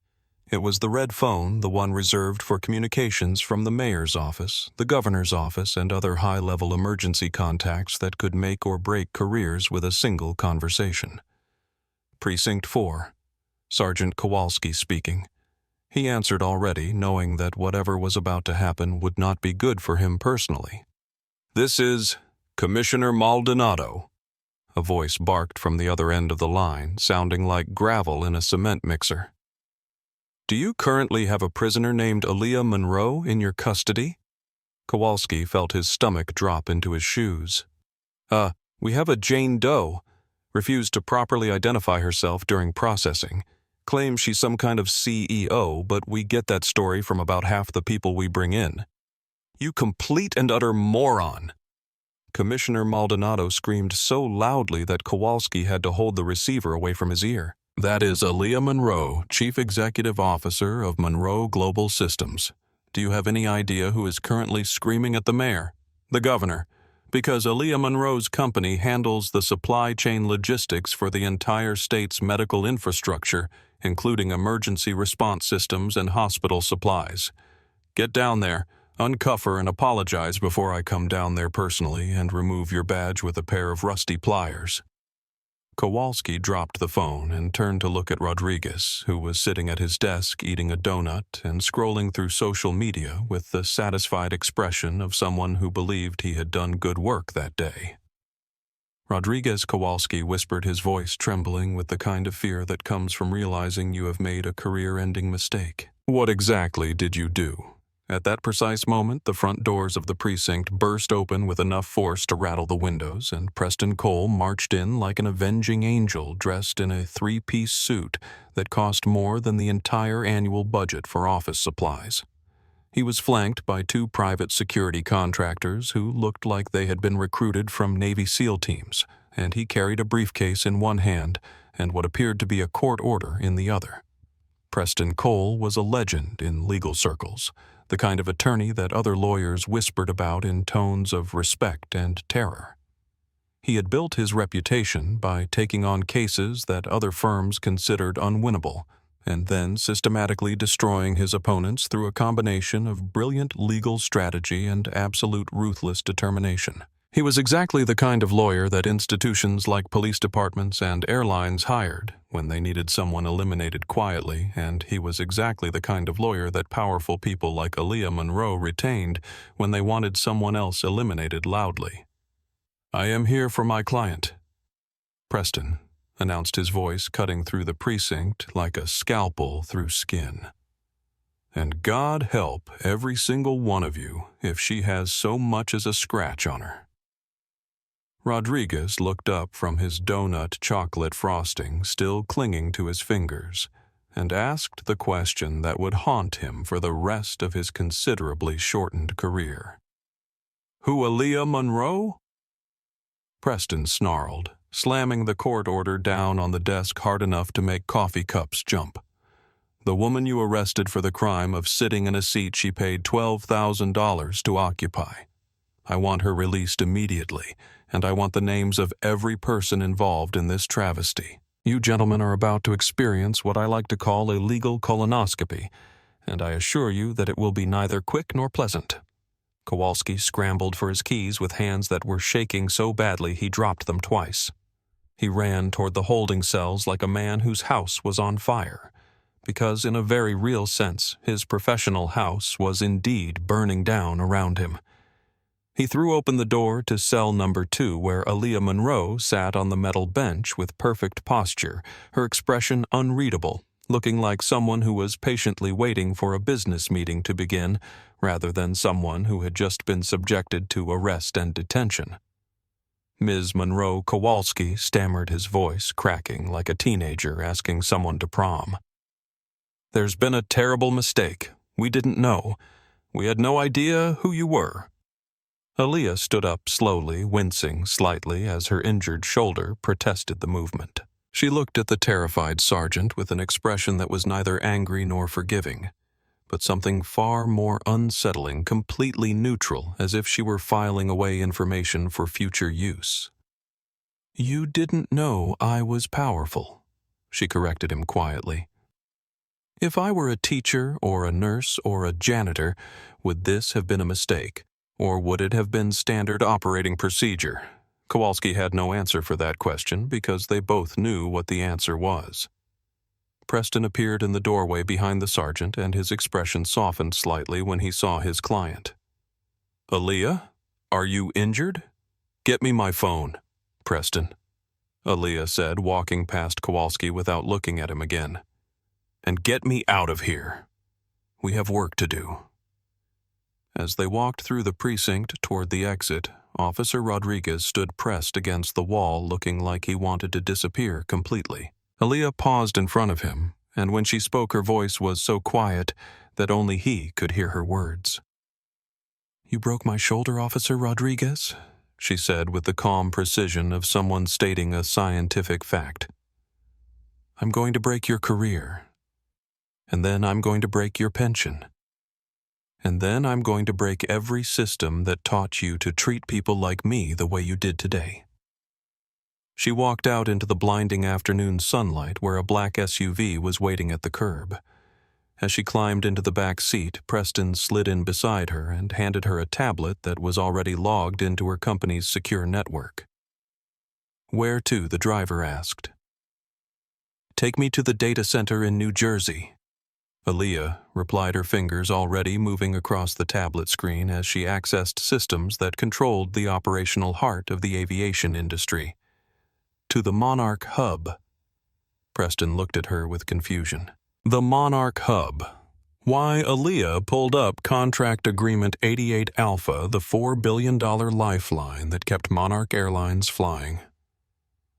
It was the red phone, the one reserved for communications from the mayor's office, the governor's office, and other high-level emergency contacts that could make or break careers with a single conversation. Precinct 4. Sergeant Kowalski speaking. He answered already, knowing that whatever was about to happen would not be good for him personally. "This is Commissioner Maldonado," a voice barked from the other end of the line, sounding like gravel in a cement mixer. "Do you currently have a prisoner named Aaliyah Monroe in your custody?" Kowalski felt his stomach drop into his shoes. We have a Jane Doe. Refused to properly identify herself during processing. Claims she's some kind of CEO, but we get that story from about half the people we bring in." "You complete and utter moron!" Commissioner Maldonado screamed so loudly that Kowalski had to hold the receiver away from his ear. "That is Aaliyah Monroe, Chief Executive Officer of Monroe Global Systems. Do you have any idea who is currently screaming at the mayor?" "The governor. Because Aaliyah Monroe's company handles the supply chain logistics for the entire state's medical infrastructure, including emergency response systems and hospital supplies. Get down there, uncuff her and apologize before I come down there personally and remove your badge with a pair of rusty pliers." Kowalski dropped the phone and turned to look at Rodriguez, who was sitting at his desk eating a donut and scrolling through social media with the satisfied expression of someone who believed he had done good work that day. Rodriguez Kowalski whispered, his voice trembling with the kind of fear that comes from realizing you have made a career-ending mistake. "What exactly did you do?" At that precise moment, the front doors of the precinct burst open with enough force to rattle the windows, and Preston Cole marched in like an avenging angel dressed in a three-piece suit that cost more than the entire annual budget for office supplies. He was flanked by two private security contractors who looked like they had been recruited from Navy SEAL teams, and he carried a briefcase in one hand and what appeared to be a court order in the other. Preston Cole was a legend in legal circles, the kind of attorney that other lawyers whispered about in tones of respect and terror. He had built his reputation by taking on cases that other firms considered unwinnable, and then systematically destroying his opponents through a combination of brilliant legal strategy and absolute ruthless determination. He was exactly the kind of lawyer that institutions like police departments and airlines hired when they needed someone eliminated quietly, and he was exactly the kind of lawyer that powerful people like Aaliyah Monroe retained when they wanted someone else eliminated loudly. "I am here for my client." "Preston," announced his voice cutting through the precinct like a scalpel through skin. "And God help every single one of you if she has so much as a scratch on her." Rodriguez looked up from his donut chocolate frosting still clinging to his fingers and asked the question that would haunt him for the rest of his considerably shortened career. "Who, Aaliyah Monroe?" Preston snarled, slamming the court order down on the desk hard enough to make coffee cups jump. "The woman you arrested for the crime of sitting in a seat she paid $12,000 to occupy. I want her released immediately, and I want the names of every person involved in this travesty. You gentlemen are about to experience what I like to call a legal colonoscopy, and I assure you that it will be neither quick nor pleasant." Kowalski scrambled for his keys with hands that were shaking so badly he dropped them twice. He ran toward the holding cells like a man whose house was on fire, because in a very real sense his professional house was indeed burning down around him. He threw open the door to cell number 2, where Aaliyah Monroe sat on the metal bench with perfect posture, her expression unreadable, looking like someone who was patiently waiting for a business meeting to begin, rather than someone who had just been subjected to arrest and detention. Ms. Monroe Kowalski stammered, his voice cracking like a teenager asking someone to prom. "There's been a terrible mistake. We didn't know. We had no idea who you were." Aaliyah stood up slowly, wincing slightly as her injured shoulder protested the movement. She looked at the terrified sergeant with an expression that was neither angry nor forgiving, but something far more unsettling, completely neutral, as if she were filing away information for future use. "You didn't know I was powerful," she corrected him quietly. If I were a teacher or a nurse or a janitor, would this have been a mistake? Or would it have been standard operating procedure? Kowalski had no answer for that question because they both knew what the answer was. Preston appeared in the doorway behind the sergeant, and his expression softened slightly when he saw his client. "Aaliyah, are you injured? Get me my phone, Preston," Aaliyah said, walking past Kowalski without looking at him again. "And get me out of here. We have work to do." As they walked through the precinct toward the exit, Officer Rodriguez stood pressed against the wall, looking like he wanted to disappear completely. Aaliyah paused in front of him, and when she spoke her voice was so quiet that only he could hear her words. "You broke my shoulder, Officer Rodriguez," she said with the calm precision of someone stating a scientific fact. "I'm going to break your career. And then I'm going to break your pension. And then I'm going to break every system that taught you to treat people like me the way you did today." She walked out into the blinding afternoon sunlight where a black SUV was waiting at the curb. As she climbed into the back seat, Preston slid in beside her and handed her a tablet that was already logged into her company's secure network. "Where to?" the driver asked. "Take me to the data center in New Jersey," Aaliyah replied, her fingers already moving across the tablet screen as she accessed systems that controlled the operational heart of the aviation industry. "To the Monarch Hub." Preston looked at her with confusion. The Monarch Hub. Why, Aaliyah pulled up Contract Agreement 88 Alpha, the $4 billion lifeline that kept Monarch Airlines flying.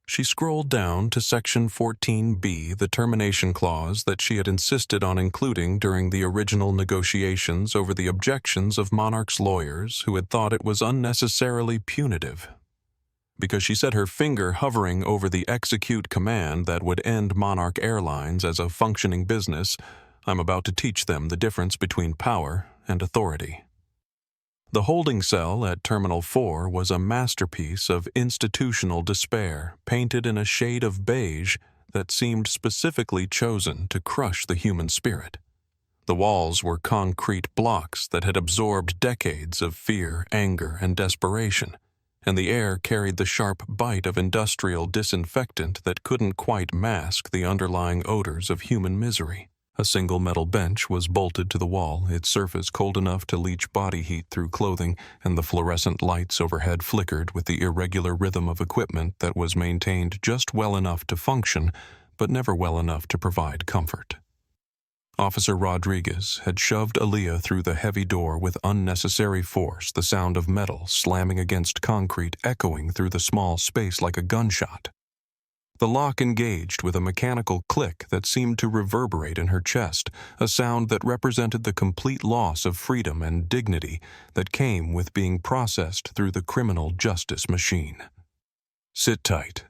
She scrolled down to Section 14B, the termination clause that she had insisted on including during the original negotiations over the objections of Monarch's lawyers who had thought it was unnecessarily punitive. Because she set her finger hovering over the execute command that would end Monarch Airlines as a functioning business, I'm about to teach them the difference between power and authority. The holding cell at Terminal 4 was a masterpiece of institutional despair, painted in a shade of beige that seemed specifically chosen to crush the human spirit. The walls were concrete blocks that had absorbed decades of fear, anger, and desperation, and the air carried the sharp bite of industrial disinfectant that couldn't quite mask the underlying odors of human misery. A single metal bench was bolted to the wall, its surface cold enough to leach body heat through clothing, and the fluorescent lights overhead flickered with the irregular rhythm of equipment that was maintained just well enough to function, but never well enough to provide comfort. Officer Rodriguez had shoved Aaliyah through the heavy door with unnecessary force, the sound of metal slamming against concrete echoing through the small space like a gunshot. The lock engaged with a mechanical click that seemed to reverberate in her chest, a sound that represented the complete loss of freedom and dignity that came with being processed through the criminal justice machine. "Sit tight,"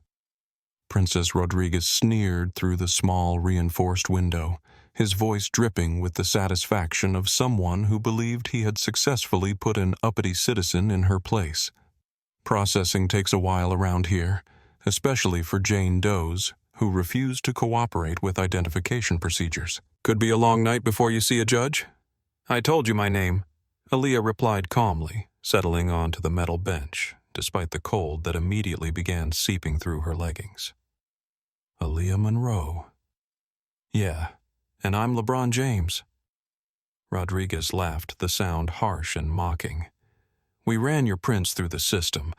Princess Rodriguez sneered through the small, reinforced window, his voice dripping with the satisfaction of someone who believed he had successfully put an uppity citizen in her place. "Processing takes a while around here, especially for Jane Does, who refused to cooperate with identification procedures. Could be a long night before you see a judge?" "I told you my name," Aaliyah replied calmly, settling onto the metal bench, despite the cold that immediately began seeping through her leggings. "Aaliyah Monroe. Yeah, and I'm LeBron James." Rodriguez laughed, the sound harsh and mocking. "We ran your prints through the system,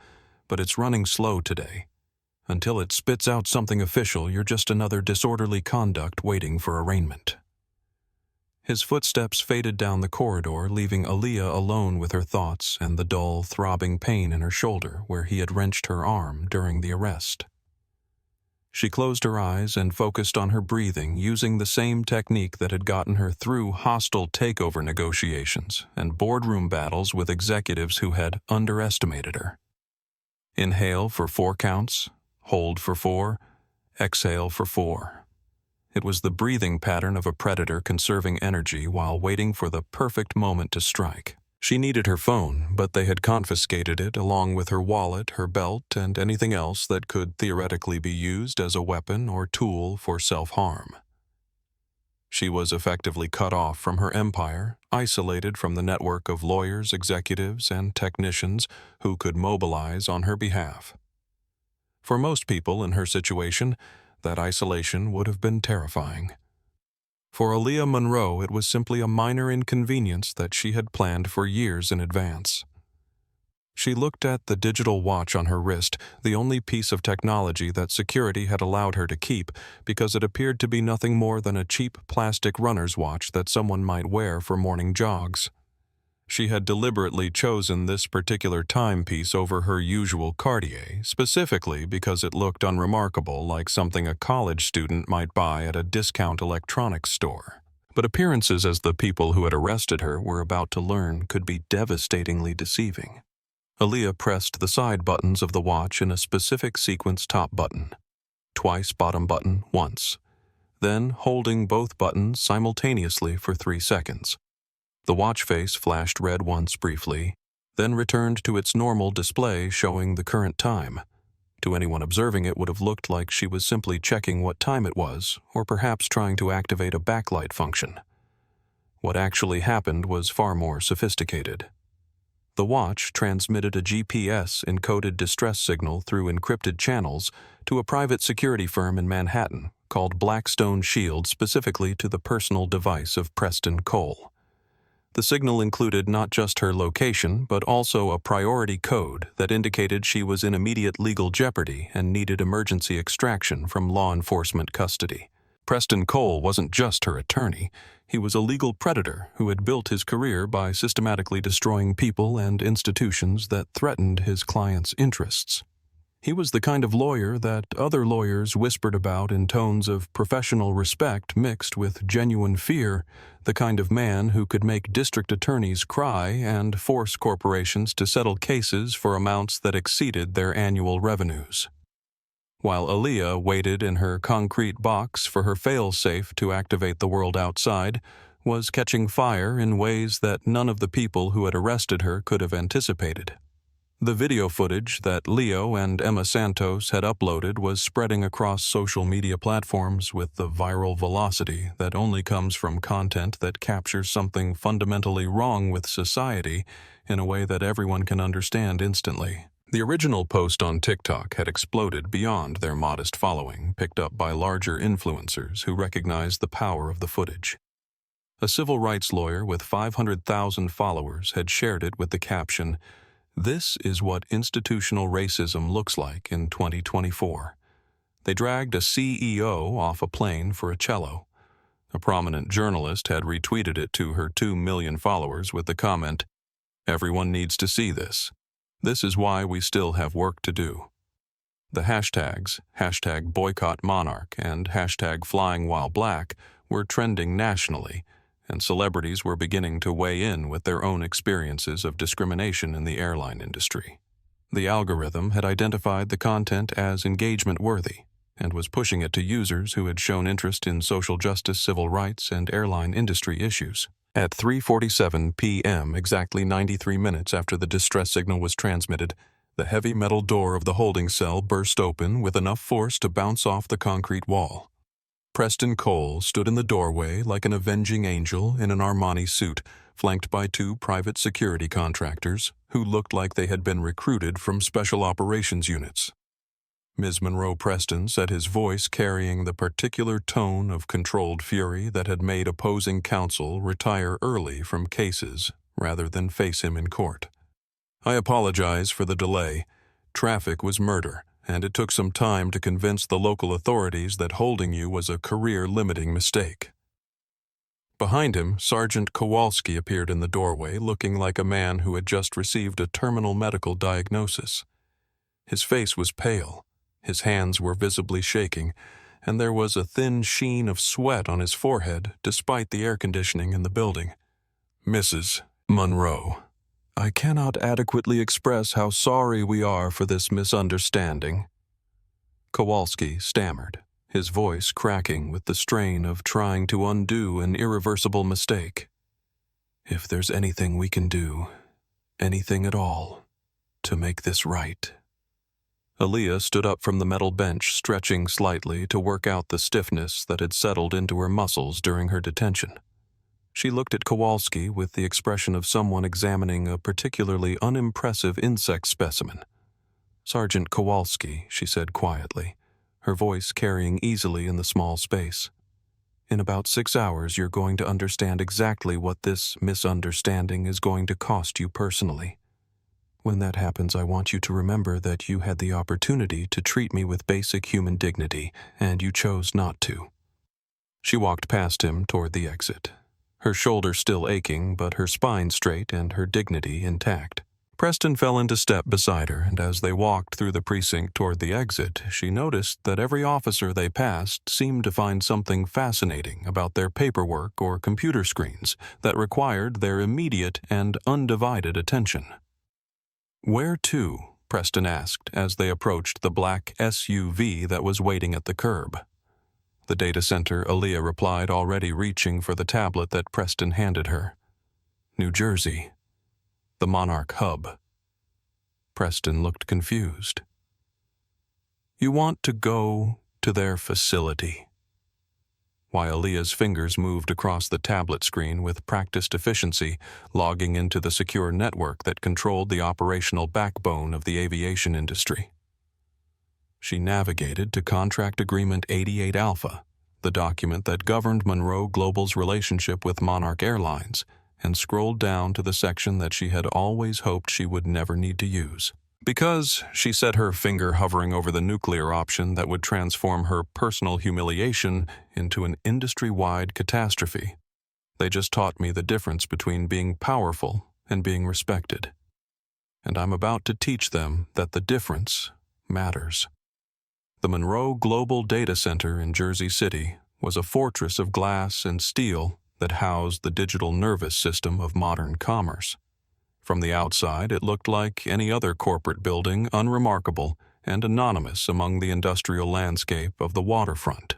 but it's running slow today. Until it spits out something official, you're just another disorderly conduct waiting for arraignment." His footsteps faded down the corridor, leaving Aaliyah alone with her thoughts and the dull, throbbing pain in her shoulder where he had wrenched her arm during the arrest. She closed her eyes and focused on her breathing, using the same technique that had gotten her through hostile takeover negotiations and boardroom battles with executives who had underestimated her. Inhale for 4 counts, hold for 4, exhale for 4. It was the breathing pattern of a predator conserving energy while waiting for the perfect moment to strike. She needed her phone, but they had confiscated it along with her wallet, her belt, and anything else that could theoretically be used as a weapon or tool for self-harm. She was effectively cut off from her empire, isolated from the network of lawyers, executives, and technicians who could mobilize on her behalf. For most people in her situation, that isolation would have been terrifying. For Aaliyah Monroe, it was simply a minor inconvenience that she had planned for years in advance. She looked at the digital watch on her wrist, the only piece of technology that security had allowed her to keep, because it appeared to be nothing more than a cheap plastic runner's watch that someone might wear for morning jogs. She had deliberately chosen this particular timepiece over her usual Cartier, specifically because it looked unremarkable, like something a college student might buy at a discount electronics store. But appearances, as the people who had arrested her were about to learn, could be devastatingly deceiving. Aaliyah pressed the side buttons of the watch in a specific sequence: top button, twice bottom button, once, then holding both buttons simultaneously for 3 seconds. The watch face flashed red once briefly, then returned to its normal display showing the current time. To anyone observing it would have looked like she was simply checking what time it was, or perhaps trying to activate a backlight function. What actually happened was far more sophisticated. The watch transmitted a GPS-encoded distress signal through encrypted channels to a private security firm in Manhattan called Blackstone Shield, specifically to the personal device of Preston Cole. The signal included not just her location, but also a priority code that indicated she was in immediate legal jeopardy and needed emergency extraction from law enforcement custody. Preston Cole wasn't just her attorney. He was a legal predator who had built his career by systematically destroying people and institutions that threatened his clients' interests. He was the kind of lawyer that other lawyers whispered about in tones of professional respect mixed with genuine fear, the kind of man who could make district attorneys cry and force corporations to settle cases for amounts that exceeded their annual revenues. While Aaliyah waited in her concrete box for her fail-safe to activate the world outside, was catching fire in ways that none of the people who had arrested her could have anticipated. The video footage that Leo and Emma Santos had uploaded was spreading across social media platforms with the viral velocity that only comes from content that captures something fundamentally wrong with society in a way that everyone can understand instantly. The original post on TikTok had exploded beyond their modest following, picked up by larger influencers who recognized the power of the footage. A civil rights lawyer with 500,000 followers had shared it with the caption, "This is what institutional racism looks like in 2024. They dragged a CEO off a plane for a cello. A prominent journalist had retweeted it to her 2 million followers with the comment, "Everyone needs to see this. This is why we still have work to do." The hashtags, #BoycottMonarch and #FlyingWhileBlack, were trending nationally, and celebrities were beginning to weigh in with their own experiences of discrimination in the airline industry. The algorithm had identified the content as engagement-worthy and was pushing it to users who had shown interest in social justice, civil rights, and airline industry issues. At 3:47 p.m., exactly 93 minutes after the distress signal was transmitted, the heavy metal door of the holding cell burst open with enough force to bounce off the concrete wall. Preston Cole stood in the doorway like an avenging angel in an Armani suit, flanked by 2 private security contractors who looked like they had been recruited from special operations units. Ms. Monroe Preston said, his voice carrying the particular tone of controlled fury that had made opposing counsel retire early from cases rather than face him in court. "I apologize for the delay. Traffic was murder, and it took some time to convince the local authorities that holding you was a career-limiting mistake." Behind him, Sergeant Kowalski appeared in the doorway, looking like a man who had just received a terminal medical diagnosis. His face was pale. His hands were visibly shaking, and there was a thin sheen of sweat on his forehead despite the air conditioning in the building. "Mrs. Monroe, I cannot adequately express how sorry we are for this misunderstanding," Kowalski stammered, his voice cracking with the strain of trying to undo an irreversible mistake. "If there's anything we can do, anything at all, to make this right, Aaliyah stood up from the metal bench, stretching slightly to work out the stiffness that had settled into her muscles during her detention. She looked at Kowalski with the expression of someone examining a particularly unimpressive insect specimen. "Sergeant Kowalski," she said quietly, her voice carrying easily in the small space. "In about 6 hours, you're going to understand exactly what this misunderstanding is going to cost you personally. When that happens, I want you to remember that you had the opportunity to treat me with basic human dignity, and you chose not to." She walked past him toward the exit, her shoulder still aching, but her spine straight and her dignity intact. Preston fell into step beside her, and as they walked through the precinct toward the exit, she noticed that every officer they passed seemed to find something fascinating about their paperwork or computer screens that required their immediate and undivided attention. "Where to?" Preston asked as they approached the black SUV that was waiting at the curb. "The data center," Aaliyah replied, already reaching for the tablet that Preston handed her. "New Jersey. The Monarch hub." Preston looked confused. "You want to go to their facility." While Aaliyah's fingers moved across the tablet screen with practiced efficiency, logging into the secure network that controlled the operational backbone of the aviation industry. She navigated to Contract Agreement 88 Alpha, the document that governed Monroe Global's relationship with Monarch Airlines, and scrolled down to the section that she had always hoped she would never need to use. "Because," she said, her finger hovering over the nuclear option that would transform her personal humiliation into an industry-wide catastrophe. "They just taught me the difference between being powerful and being respected. And I'm about to teach them that the difference matters." The Monroe Global Data Center in Jersey City was a fortress of glass and steel that housed the digital nervous system of modern commerce. From the outside, it looked like any other corporate building, unremarkable and anonymous among the industrial landscape of the waterfront.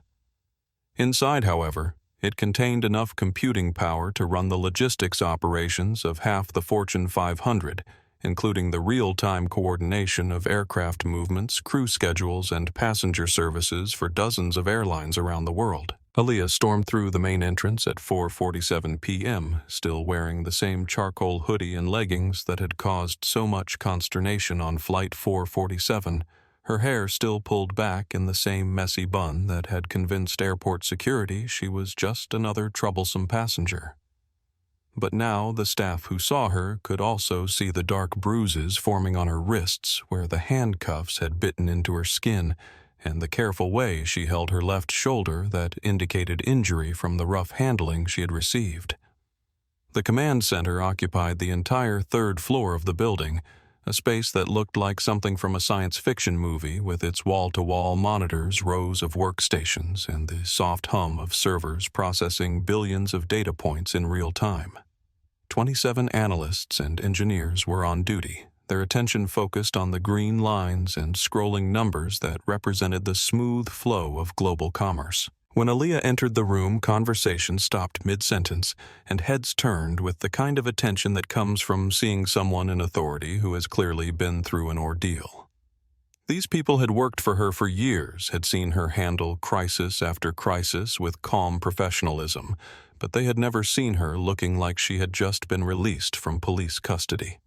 Inside, however, it contained enough computing power to run the logistics operations of half the Fortune 500, including the real-time coordination of aircraft movements, crew schedules, and passenger services for dozens of airlines around the world. Aaliyah stormed through the main entrance at 4:47 p.m., still wearing the same charcoal hoodie and leggings that had caused so much consternation on Flight 447, her hair still pulled back in the same messy bun that had convinced airport security she was just another troublesome passenger. But now the staff who saw her could also see the dark bruises forming on her wrists where the handcuffs had bitten into her skin, and the careful way she held her left shoulder that indicated injury from the rough handling she had received. The command center occupied the entire third floor of the building, a space that looked like something from a science fiction movie with its wall-to-wall monitors, rows of workstations, and the soft hum of servers processing billions of data points in real time. 27 analysts and engineers were on duty, their attention focused on the green lines and scrolling numbers that represented the smooth flow of global commerce. When Aaliyah entered the room, conversation stopped mid-sentence, and heads turned with the kind of attention that comes from seeing someone in authority who has clearly been through an ordeal. These people had worked for her for years, had seen her handle crisis after crisis with calm professionalism, but they had never seen her looking like she had just been released from police custody.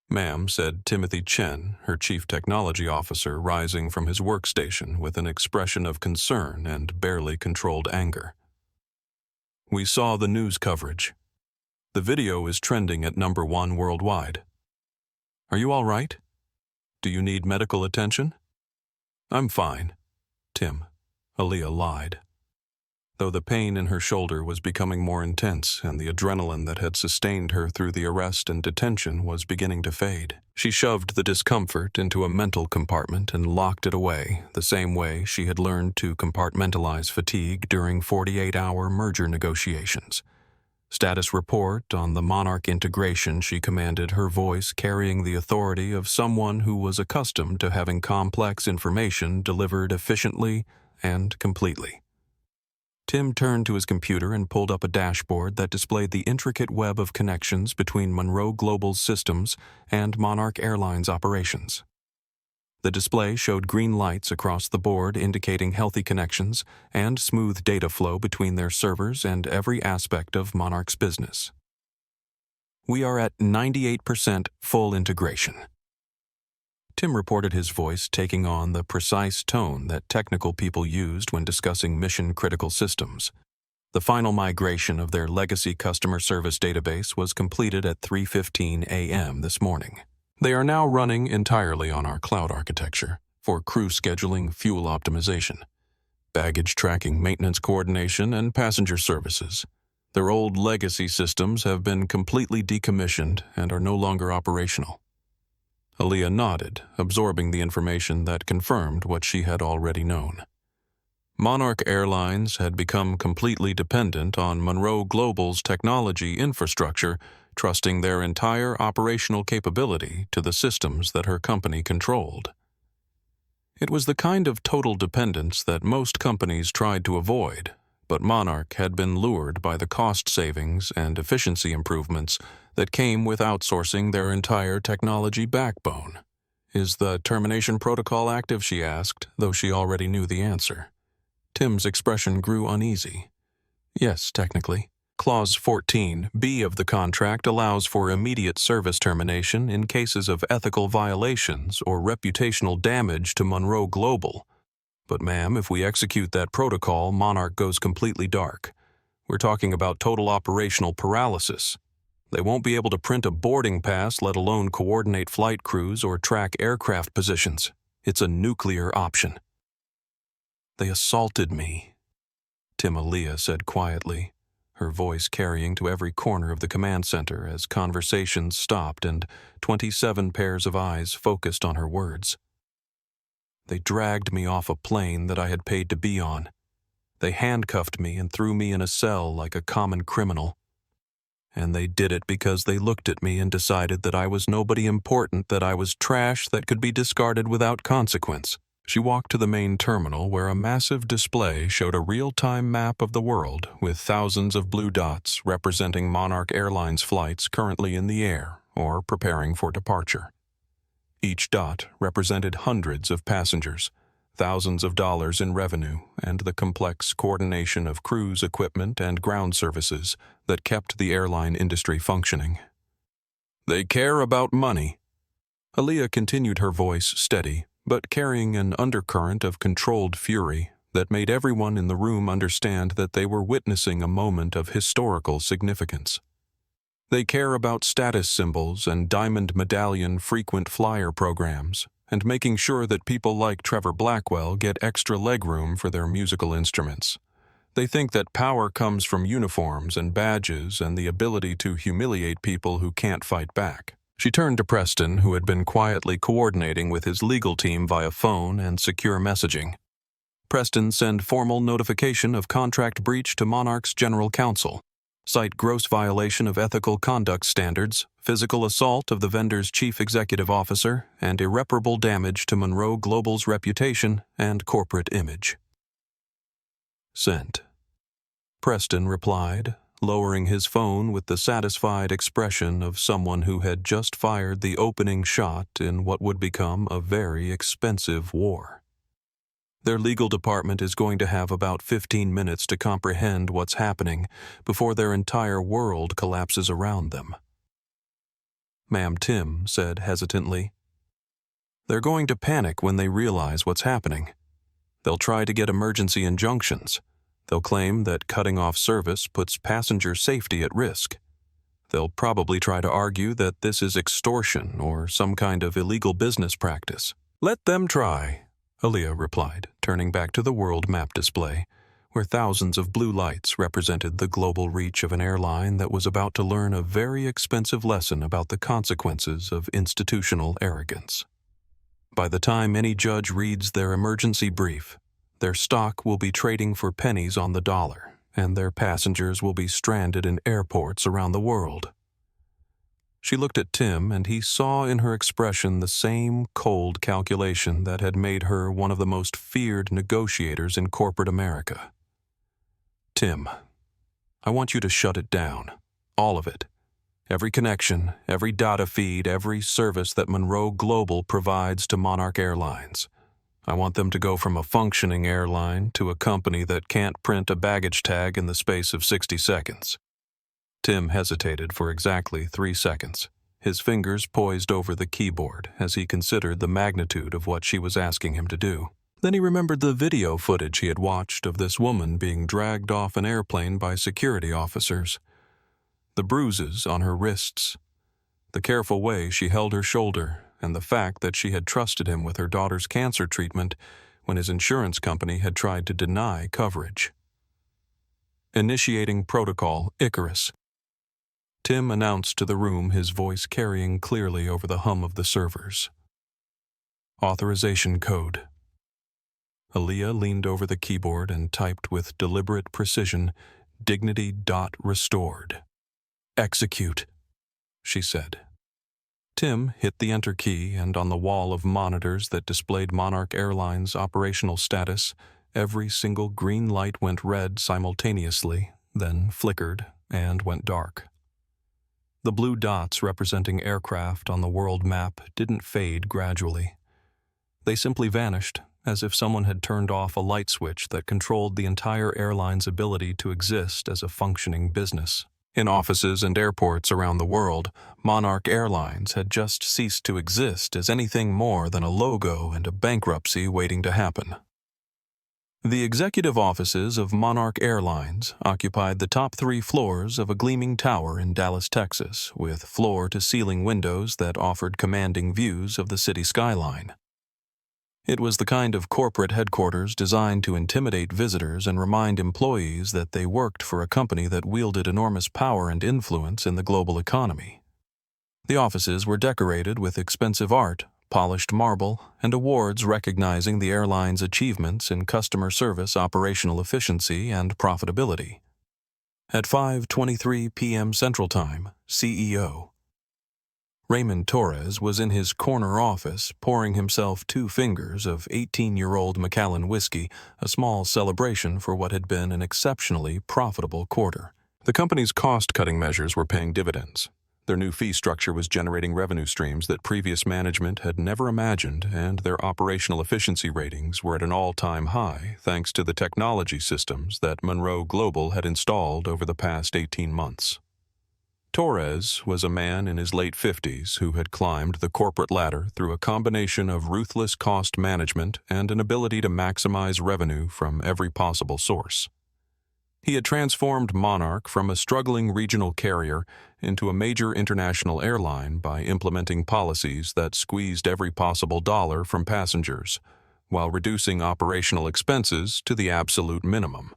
"Ma'am," said Timothy Chen, her chief technology officer, rising from his workstation with an expression of concern and barely controlled anger. "We saw the news coverage. The video is trending at #1 worldwide. Are you all right? Do you need medical attention?" "I'm fine, Tim," Aaliyah lied. Though the pain in her shoulder was becoming more intense and the adrenaline that had sustained her through the arrest and detention was beginning to fade, she shoved the discomfort into a mental compartment and locked it away, the same way she had learned to compartmentalize fatigue during 48-hour merger negotiations. Status report on the Monarch integration, she commanded, her voice carrying the authority of someone who was accustomed to having complex information delivered efficiently and completely. Tim turned to his computer and pulled up a dashboard that displayed the intricate web of connections between Monroe Global's systems and Monarch Airlines operations. The display showed green lights across the board indicating healthy connections and smooth data flow between their servers and every aspect of Monarch's business. We are at 98% full integration. Tim reported, his voice taking on the precise tone that technical people used when discussing mission-critical systems. The final migration of their legacy customer service database was completed at 3:15 a.m. this morning. They are now running entirely on our cloud architecture for crew scheduling, fuel optimization, baggage tracking, maintenance coordination, and passenger services. Their old legacy systems have been completely decommissioned and are no longer operational. Aaliyah nodded, absorbing the information that confirmed what she had already known. Monarch Airlines had become completely dependent on Monroe Global's technology infrastructure, trusting their entire operational capability to the systems that her company controlled. It was the kind of total dependence that most companies tried to avoid, but Monarch had been lured by the cost savings and efficiency improvements that came with outsourcing their entire technology backbone. "Is the termination protocol active?" she asked, though she already knew the answer. Tim's expression grew uneasy. "Yes, technically. Clause 14(b) of the contract allows for immediate service termination in cases of ethical violations or reputational damage to Monroe Global. But ma'am, if we execute that protocol, Monarch goes completely dark. We're talking about total operational paralysis. They won't be able to print a boarding pass, let alone coordinate flight crews or track aircraft positions. It's a nuclear option." "They assaulted me," Tim Aaliyah said quietly, her voice carrying to every corner of the command center as conversations stopped and 27 pairs of eyes focused on her words. "They dragged me off a plane that I had paid to be on. They handcuffed me and threw me in a cell like a common criminal. And they did it because they looked at me and decided that I was nobody important, that I was trash that could be discarded without consequence." She walked to the main terminal where a massive display showed a real-time map of the world with thousands of blue dots representing Monarch Airlines flights currently in the air or preparing for departure. Each dot represented hundreds of passengers, thousands of dollars in revenue, and the complex coordination of crews, equipment, and ground services that kept the airline industry functioning. "They care about money." Aaliyah continued, her voice steady, but carrying an undercurrent of controlled fury that made everyone in the room understand that they were witnessing a moment of historical significance. "They care about status symbols and diamond medallion frequent flyer programs, and making sure that people like Trevor Blackwell get extra legroom for their musical instruments. They think that power comes from uniforms and badges and the ability to humiliate people who can't fight back." She turned to Preston, who had been quietly coordinating with his legal team via phone and secure messaging. "Preston, send formal notification of contract breach to Monarch's General Counsel. Cite gross violation of ethical conduct standards, physical assault of the vendor's chief executive officer, and irreparable damage to Monroe Global's reputation and corporate image." "Sent." Preston replied, lowering his phone with the satisfied expression of someone who had just fired the opening shot in what would become a very expensive war. Their legal department is going to have about 15 minutes to comprehend what's happening before their entire world collapses around them. Ma'am, Tim said hesitantly. "They're going to panic when they realize what's happening. They'll try to get emergency injunctions. They'll claim that cutting off service puts passenger safety at risk. They'll probably try to argue that this is extortion or some kind of illegal business practice." "Let them try," Aaliyah replied, turning back to the world map display, where thousands of blue lights represented the global reach of an airline that was about to learn a very expensive lesson about the consequences of institutional arrogance. By the time any judge reads their emergency brief, their stock will be trading for pennies on the dollar, and their passengers will be stranded in airports around the world. She looked at Tim, and he saw in her expression the same cold calculation that had made her one of the most feared negotiators in corporate America. "Tim, I want you to shut it down, all of it. Every connection, every data feed, every service that Monroe Global provides to Monarch Airlines. I want them to go from a functioning airline to a company that can't print a baggage tag in the space of 60 seconds. Tim hesitated for exactly 3 seconds, his fingers poised over the keyboard as he considered the magnitude of what she was asking him to do. Then he remembered the video footage he had watched of this woman being dragged off an airplane by security officers. The bruises on her wrists, the careful way she held her shoulder, and the fact that she had trusted him with her daughter's cancer treatment when his insurance company had tried to deny coverage. Initiating Protocol Icarus. Tim announced to the room, his voice carrying clearly over the hum of the servers. Authorization code. Aaliyah leaned over the keyboard and typed with deliberate precision, "Dignity.restored." "Execute," she said. Tim hit the enter key, and on the wall of monitors that displayed Monarch Airlines' operational status, every single green light went red simultaneously, then flickered and went dark. The blue dots representing aircraft on the world map didn't fade gradually. They simply vanished, as if someone had turned off a light switch that controlled the entire airline's ability to exist as a functioning business. In offices and airports around the world, Monarch Airlines had just ceased to exist as anything more than a logo and a bankruptcy waiting to happen. The executive offices of Monarch Airlines occupied the top 3 floors of a gleaming tower in Dallas, Texas, with floor-to-ceiling windows that offered commanding views of the city skyline. It was the kind of corporate headquarters designed to intimidate visitors and remind employees that they worked for a company that wielded enormous power and influence in the global economy. The offices were decorated with expensive art, polished marble, and awards recognizing the airline's achievements in customer service, operational efficiency, and profitability. At 5:23 p.m. Central Time, CEO Raymond Torres was in his corner office pouring himself 2 fingers of 18-year-old Macallan whiskey, a small celebration for what had been an exceptionally profitable quarter. The company's cost-cutting measures were paying dividends. Their new fee structure was generating revenue streams that previous management had never imagined, and their operational efficiency ratings were at an all-time high thanks to the technology systems that Monroe Global had installed over the past 18 months. Torres was a man in his late 50s who had climbed the corporate ladder through a combination of ruthless cost management and an ability to maximize revenue from every possible source. He had transformed Monarch from a struggling regional carrier into a major international airline by implementing policies that squeezed every possible dollar from passengers, while reducing operational expenses to the absolute minimum.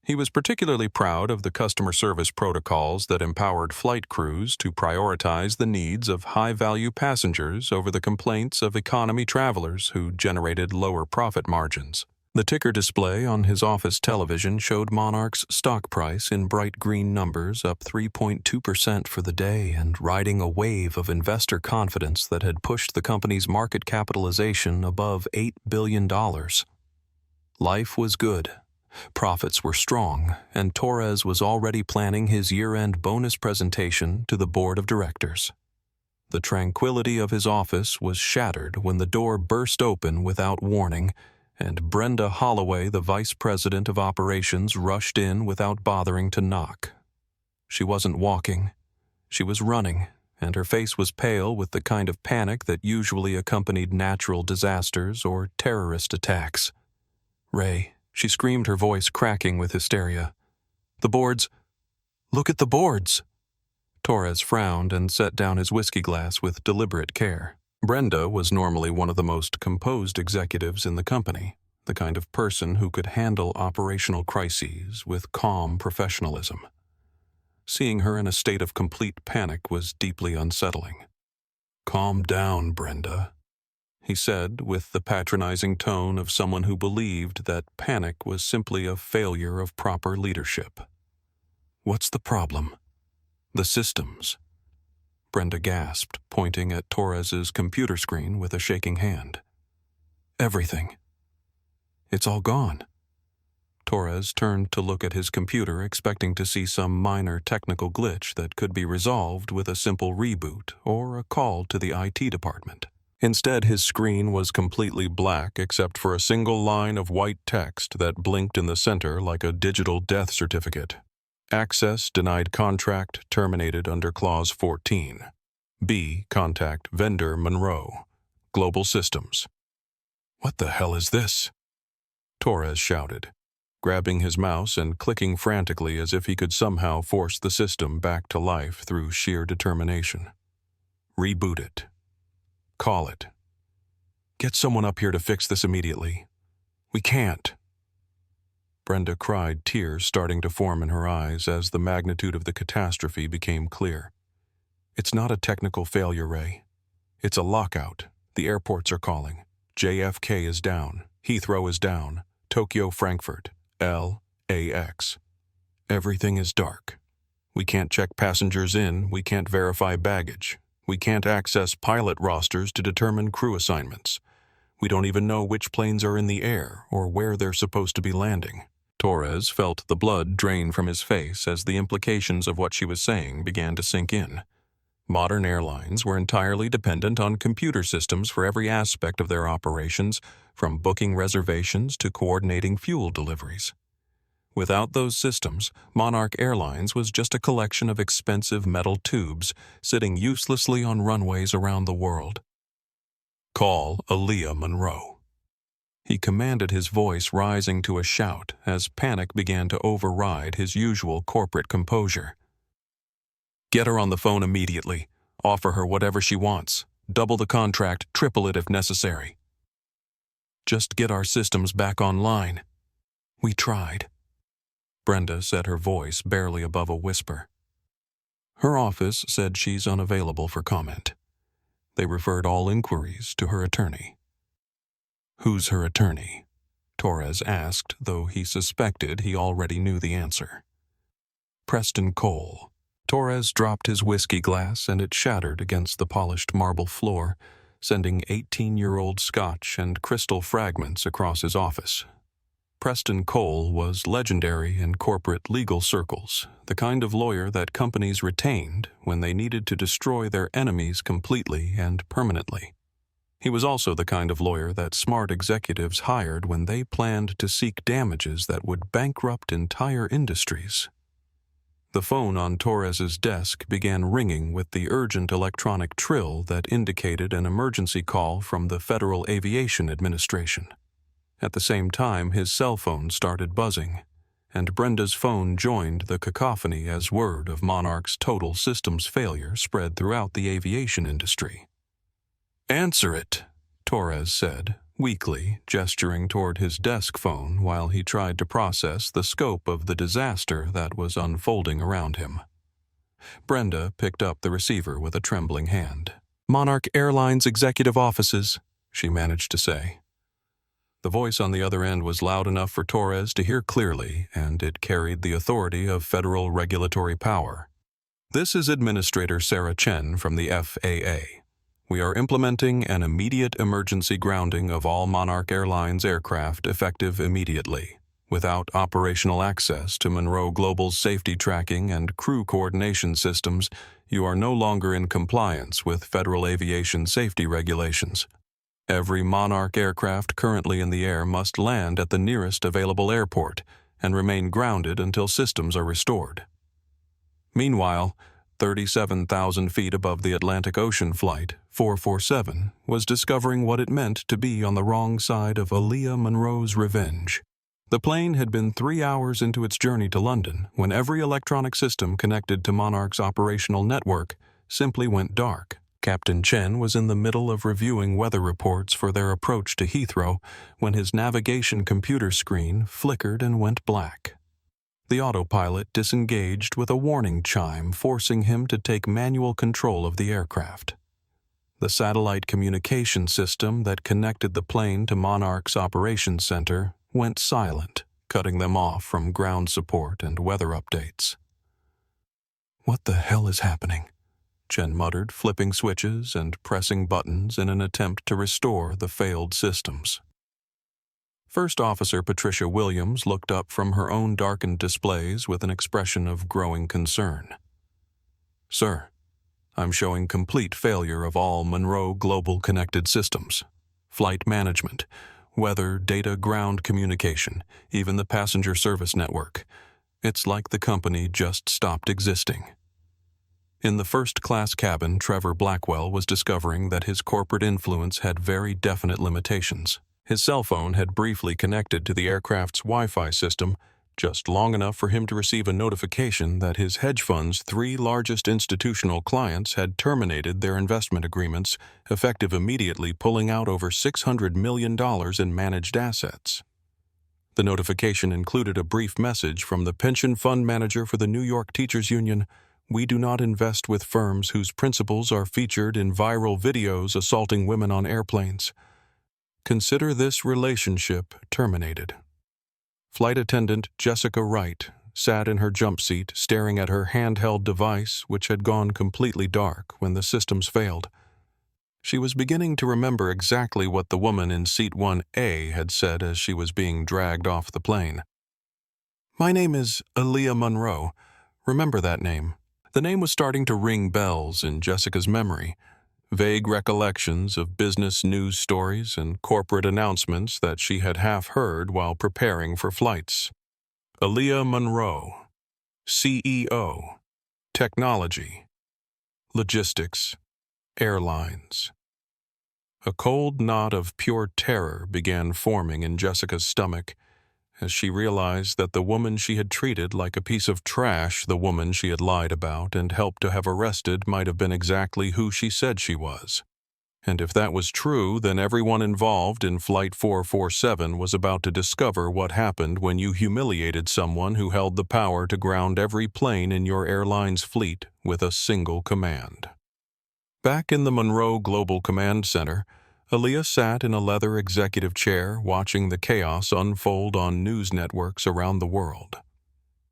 He was particularly proud of the customer service protocols that empowered flight crews to prioritize the needs of high-value passengers over the complaints of economy travelers who generated lower profit margins. The ticker display on his office television showed Monarch's stock price in bright green numbers, up 3.2% for the day and riding a wave of investor confidence that had pushed the company's market capitalization above $8 billion. Life was good. Profits were strong, and Torres was already planning his year-end bonus presentation to the board of directors. The tranquility of his office was shattered when the door burst open without warning, and Brenda Holloway, the vice president of operations, rushed in without bothering to knock. She wasn't walking. She was running, and her face was pale with the kind of panic that usually accompanied natural disasters or terrorist attacks. "Ray," she screamed, her voice cracking with hysteria. "The boards! Look at the boards!" Torres frowned and set down his whiskey glass with deliberate care. Brenda was normally one of the most composed executives in the company, the kind of person who could handle operational crises with calm professionalism. Seeing her in a state of complete panic was deeply unsettling. "Calm down, Brenda," he said with the patronizing tone of someone who believed that panic was simply a failure of proper leadership. "What's the problem?" "The systems." Brenda gasped, pointing at Torres's computer screen with a shaking hand. "Everything. It's all gone." Torres turned to look at his computer, expecting to see some minor technical glitch that could be resolved with a simple reboot or a call to the IT department. Instead, his screen was completely black except for a single line of white text that blinked in the center like a digital death certificate. Access denied, contract terminated under Clause 14. B. Contact Vendor Monroe. Global Systems. "What the hell is this?" Torres shouted, grabbing his mouse and clicking frantically as if he could somehow force the system back to life through sheer determination. Reboot it. Call it. "Get someone up here to fix this immediately." "We can't." Brenda cried, tears starting to form in her eyes as the magnitude of the catastrophe became clear. "It's not a technical failure, Ray. It's a lockout. The airports are calling. JFK is down. Heathrow is down. Tokyo, Frankfurt. LAX. Everything is dark. We can't check passengers in. We can't verify baggage. We can't access pilot rosters to determine crew assignments. We don't even know which planes are in the air or where they're supposed to be landing." Torres felt the blood drain from his face as the implications of what she was saying began to sink in. Modern airlines were entirely dependent on computer systems for every aspect of their operations, from booking reservations to coordinating fuel deliveries. Without those systems, Monarch Airlines was just a collection of expensive metal tubes sitting uselessly on runways around the world. "Call Aaliyah Monroe." He commanded, his voice rising to a shout as panic began to override his usual corporate composure. "Get her on the phone immediately. Offer her whatever she wants. Double the contract, triple it if necessary. Just get our systems back online." "We tried." Brenda said, her voice barely above a whisper. Her office said she's unavailable for comment. They referred all inquiries to her attorney. "Who's her attorney?" Torres asked, though he suspected he already knew the answer. "Preston Cole." Torres dropped his whiskey glass and it shattered against the polished marble floor, sending 18-year-old scotch and crystal fragments across his office. Preston Cole was legendary in corporate legal circles, the kind of lawyer that companies retained when they needed to destroy their enemies completely and permanently. He was also the kind of lawyer that smart executives hired when they planned to seek damages that would bankrupt entire industries. The phone on Torres's desk began ringing with the urgent electronic trill that indicated an emergency call from the Federal Aviation Administration. At the same time, his cell phone started buzzing, and Brenda's phone joined the cacophony as word of Monarch's total systems failure spread throughout the aviation industry. "Answer it," Torres said, weakly, gesturing toward his desk phone while he tried to process the scope of the disaster that was unfolding around him. Brenda picked up the receiver with a trembling hand. "Monarch Airlines executive offices," she managed to say. The voice on the other end was loud enough for Torres to hear clearly, and it carried the authority of federal regulatory power. "This is Administrator Sarah Chen from the FAA. We are implementing an immediate emergency grounding of all Monarch Airlines aircraft effective immediately. Without operational access to Monroe Global's safety tracking and crew coordination systems, you are no longer in compliance with federal aviation safety regulations. Every Monarch aircraft currently in the air must land at the nearest available airport and remain grounded until systems are restored." Meanwhile, 37,000 feet above the Atlantic Ocean Flight 447 was discovering what it meant to be on the wrong side of Aaliyah Monroe's revenge. The plane had been 3 hours into its journey to London when every electronic system connected to Monarch's operational network simply went dark. Captain Chen was in the middle of reviewing weather reports for their approach to Heathrow when his navigation computer screen flickered and went black. The autopilot disengaged with a warning chime, forcing him to take manual control of the aircraft. The satellite communication system that connected the plane to Monarch's operations center went silent, cutting them off from ground support and weather updates. "What the hell is happening?" Chen muttered, flipping switches and pressing buttons in an attempt to restore the failed systems. First Officer Patricia Williams looked up from her own darkened displays with an expression of growing concern. "Sir, I'm showing complete failure of all Monroe Global Connected Systems. Flight management, weather, data, ground communication, even the passenger service network. It's like the company just stopped existing." In the first-class cabin, Trevor Blackwell was discovering that his corporate influence had very definite limitations. His cell phone had briefly connected to the aircraft's Wi-Fi system, just long enough for him to receive a notification that his hedge fund's 3 largest institutional clients had terminated their investment agreements, effective immediately, pulling out over $600 million in managed assets. The notification included a brief message from the pension fund manager for the New York Teachers Union: "We do not invest with firms whose principals are featured in viral videos assaulting women on airplanes. Consider this relationship terminated." Flight attendant Jessica Wright sat in her jump seat, staring at her handheld device, which had gone completely dark when the systems failed. She was beginning to remember exactly what the woman in seat 1A had said as she was being dragged off the plane. "My name is Aaliyah Monroe. Remember that name?" The name was starting to ring bells in Jessica's memory. Vague recollections of business news stories and corporate announcements that she had half heard while preparing for flights. Aaliyah Monroe, CEO, technology, logistics, airlines. A cold knot of pure terror began forming in Jessica's stomach as she realized that the woman she had treated like a piece of trash, the woman she had lied about and helped to have arrested, might have been exactly who she said she was. And if that was true, then everyone involved in Flight 447 was about to discover what happened when you humiliated someone who held the power to ground every plane in your airline's fleet with a single command. Back in the Monroe Global Command Center, Aaliyah sat in a leather executive chair watching the chaos unfold on news networks around the world.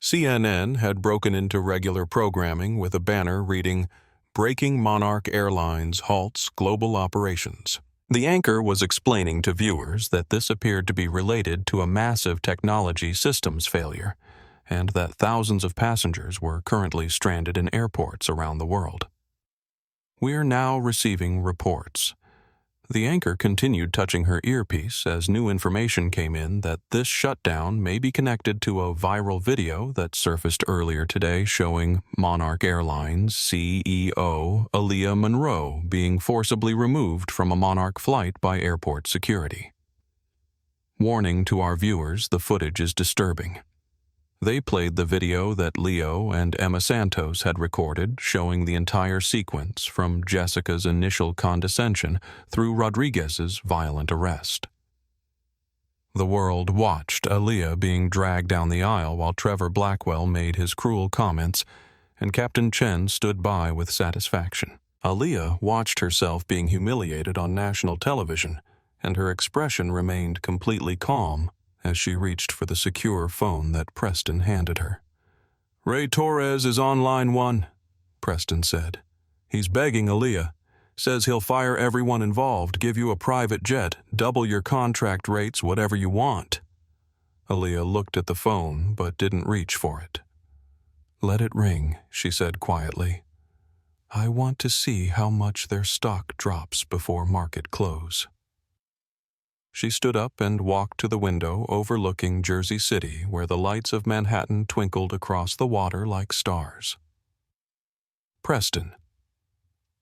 CNN had broken into regular programming with a banner reading, "Breaking Monarch Airlines Halts Global Operations." The anchor was explaining to viewers that this appeared to be related to a massive technology systems failure, and that thousands of passengers were currently stranded in airports around the world. "We are now receiving reports." The anchor continued touching her earpiece as new information came in that this shutdown may be connected to a viral video that surfaced earlier today showing Monarch Airlines CEO Aaliyah Monroe being forcibly removed from a Monarch flight by airport security. Warning to our viewers, the footage is disturbing. They played the video that Leo and Emma Santos had recorded, showing the entire sequence from Jessica's initial condescension through Rodriguez's violent arrest. The world watched Aaliyah being dragged down the aisle while Trevor Blackwell made his cruel comments, and Captain Chen stood by with satisfaction. Aaliyah watched herself being humiliated on national television, and her expression remained completely calm as she reached for the secure phone that Preston handed her. "Ray Torres is on line 1, Preston said. "He's begging Aaliyah. Says he'll fire everyone involved, give you a private jet, double your contract rates, whatever you want." Aaliyah looked at the phone but didn't reach for it. "Let it ring," she said quietly. "I want to see how much their stock drops before market close." She stood up and walked to the window overlooking Jersey City, where the lights of Manhattan twinkled across the water like stars. "Preston,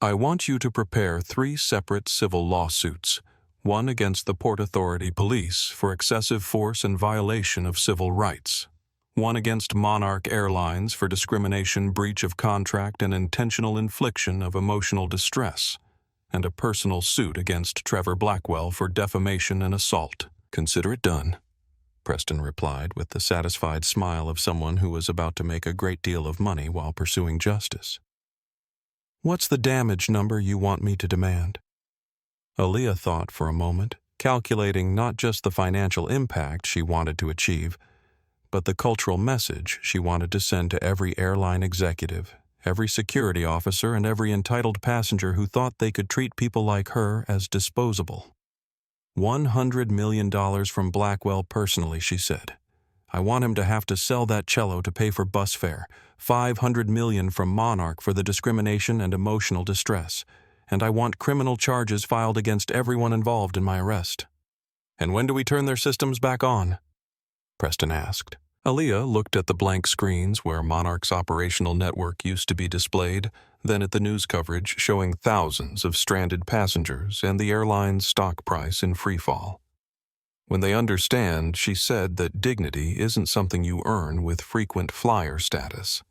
I want you to prepare 3 separate civil lawsuits, one against the Port Authority Police for excessive force and violation of civil rights, one against Monarch Airlines for discrimination, breach of contract, and intentional infliction of emotional distress, and a personal suit against Trevor Blackwell for defamation and assault." "Consider it done," Preston replied with the satisfied smile of someone who was about to make a great deal of money while pursuing justice. "What's the damage number you want me to demand?" Aaliyah thought for a moment, calculating not just the financial impact she wanted to achieve, but the cultural message she wanted to send to every airline executive, every security officer, and every entitled passenger who thought they could treat people like her as disposable. $100 million from Blackwell personally, she said. I want him to have to sell that cello to pay for bus fare, $500 million from Monarch for the discrimination and emotional distress, and I want criminal charges filed against everyone involved in my arrest. And when do we turn their systems back on? Preston asked. Aaliyah looked at the blank screens where Monarch's operational network used to be displayed, then at the news coverage showing thousands of stranded passengers and the airline's stock price in freefall. When they understand, she said that dignity isn't something you earn with frequent flyer status.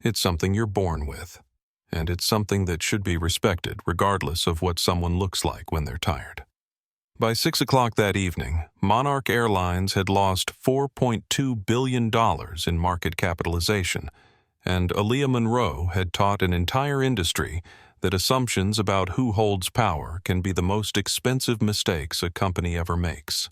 It's something you're born with, and it's something that should be respected regardless of what someone looks like when they're tired. By 6 o'clock that evening, Monarch Airlines had lost $4.2 billion in market capitalization, and Aaliyah Monroe had taught an entire industry that assumptions about who holds power can be the most expensive mistakes a company ever makes.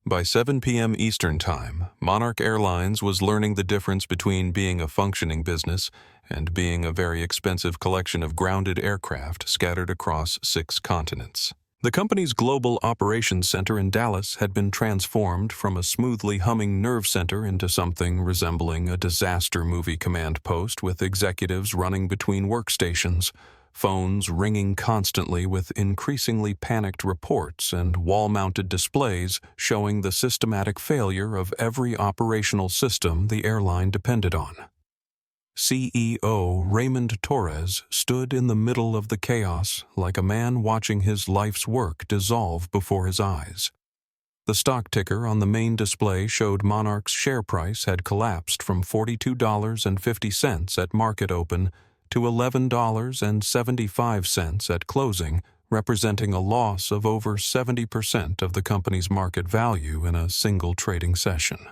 By 7 p.m. Eastern Time, Monarch Airlines was learning the difference between being a functioning business and being a very expensive collection of grounded aircraft scattered across 6 continents. The company's global operations center in Dallas had been transformed from a smoothly humming nerve center into something resembling a disaster movie command post with executives running between workstations, phones ringing constantly with increasingly panicked reports and wall-mounted displays showing the systematic failure of every operational system the airline depended on. CEO Raymond Torres stood in the middle of the chaos like a man watching his life's work dissolve before his eyes. The stock ticker on the main display showed Monarch's share price had collapsed from $42.50 at market open to $11.75 at closing, representing a loss of over 70% of the company's market value in a single trading session.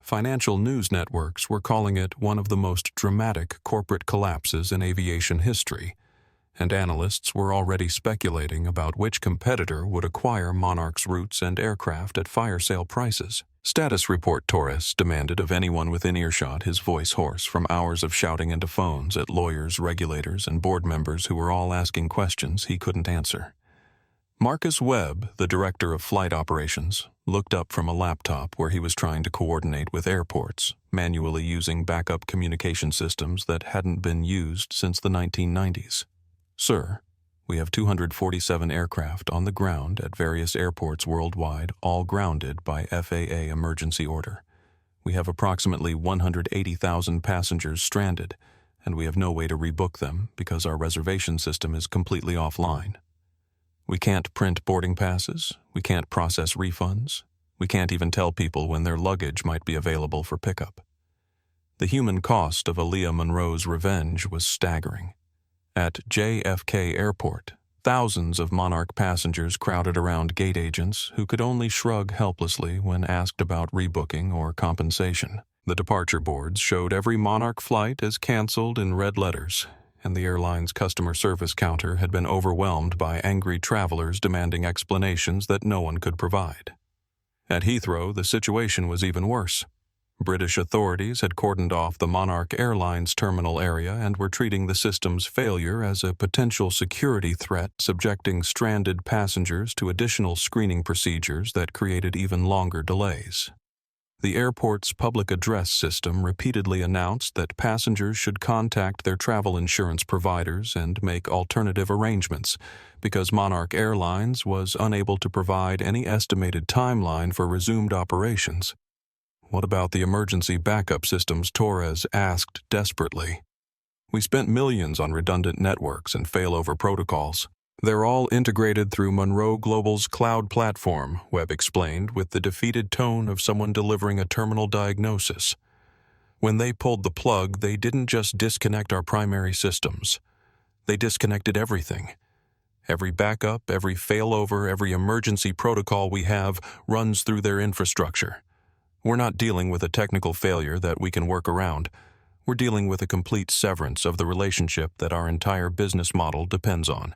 Financial news networks were calling it one of the most dramatic corporate collapses in aviation history, and analysts were already speculating about which competitor would acquire Monarch's routes and aircraft at fire sale prices. Status report, Torres demanded of anyone within earshot, his voice hoarse from hours of shouting into phones at lawyers, regulators, and board members who were all asking questions he couldn't answer. Marcus Webb, the director of flight operations, looked up from a laptop where he was trying to coordinate with airports, manually using backup communication systems that hadn't been used since the 1990s. Sir, we have 247 aircraft on the ground at various airports worldwide, all grounded by FAA emergency order. We have approximately 180,000 passengers stranded, and we have no way to rebook them because our reservation system is completely offline. We can't print boarding passes, we can't process refunds, we can't even tell people when their luggage might be available for pickup. The human cost of Aaliyah Monroe's revenge was staggering. At JFK Airport, thousands of Monarch passengers crowded around gate agents who could only shrug helplessly when asked about rebooking or compensation. The departure boards showed every Monarch flight as canceled in red letters, and the airline's customer service counter had been overwhelmed by angry travelers demanding explanations that no one could provide. At Heathrow, the situation was even worse. British authorities had cordoned off the Monarch Airlines terminal area and were treating the system's failure as a potential security threat, subjecting stranded passengers to additional screening procedures that created even longer delays. The airport's public address system repeatedly announced that passengers should contact their travel insurance providers and make alternative arrangements because Monarch Airlines was unable to provide any estimated timeline for resumed operations. What about the emergency backup systems? Torres asked desperately. We spent millions on redundant networks and failover protocols. They're all integrated through Monroe Global's cloud platform, Webb explained with the defeated tone of someone delivering a terminal diagnosis. When they pulled the plug, they didn't just disconnect our primary systems. They disconnected everything. Every backup, every failover, every emergency protocol we have runs through their infrastructure. We're not dealing with a technical failure that we can work around. We're dealing with a complete severance of the relationship that our entire business model depends on.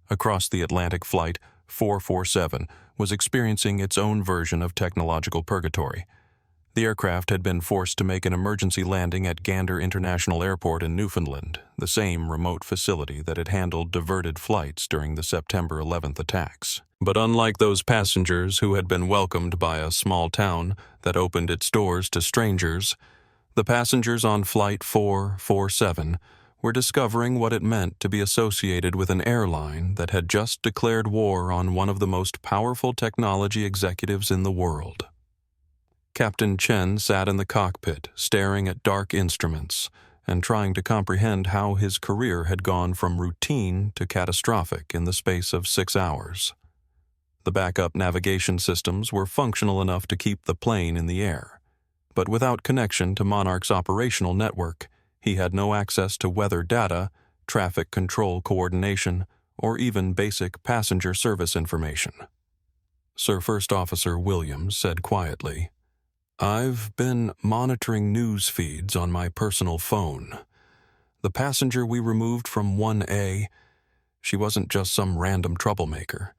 Across the Atlantic, Flight 447 was experiencing its own version of technological purgatory. The aircraft had been forced to make an emergency landing at Gander International Airport in Newfoundland, the same remote facility that had handled diverted flights during the September 11th attacks. But unlike those passengers who had been welcomed by a small town that opened its doors to strangers, the passengers on Flight 447 were discovering what it meant to be associated with an airline that had just declared war on one of the most powerful technology executives in the world. Captain Chen sat in the cockpit, staring at dark instruments and trying to comprehend how his career had gone from routine to catastrophic in the space of 6 hours. The backup navigation systems were functional enough to keep the plane in the air, but without connection to Monarch's operational network, he had no access to weather data, traffic control coordination, or even basic passenger service information. Sir First Officer Williams said quietly, "I've been monitoring news feeds on my personal phone. The passenger we removed from 1A, she wasn't just some random troublemaker.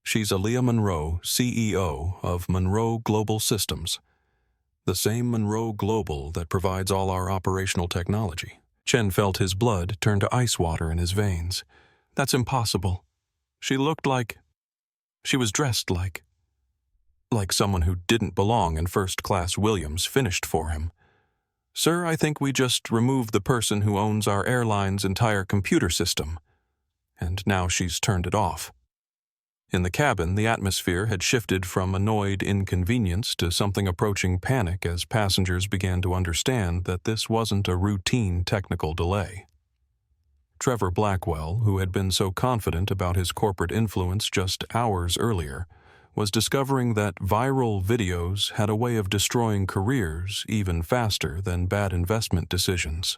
She's Aaliyah Monroe, CEO of Monroe Global Systems. The same Monroe Global that provides all our operational technology." Chen felt his blood turn to ice water in his veins. "That's impossible. She was dressed like someone who didn't belong in first-class Williams finished for him. Sir, I think we just removed the person who owns our airline's entire computer system. And now she's turned it off." In the cabin, the atmosphere had shifted from annoyed inconvenience to something approaching panic as passengers began to understand that this wasn't a routine technical delay. Trevor Blackwell, who had been so confident about his corporate influence just hours earlier, was discovering that viral videos had a way of destroying careers even faster than bad investment decisions.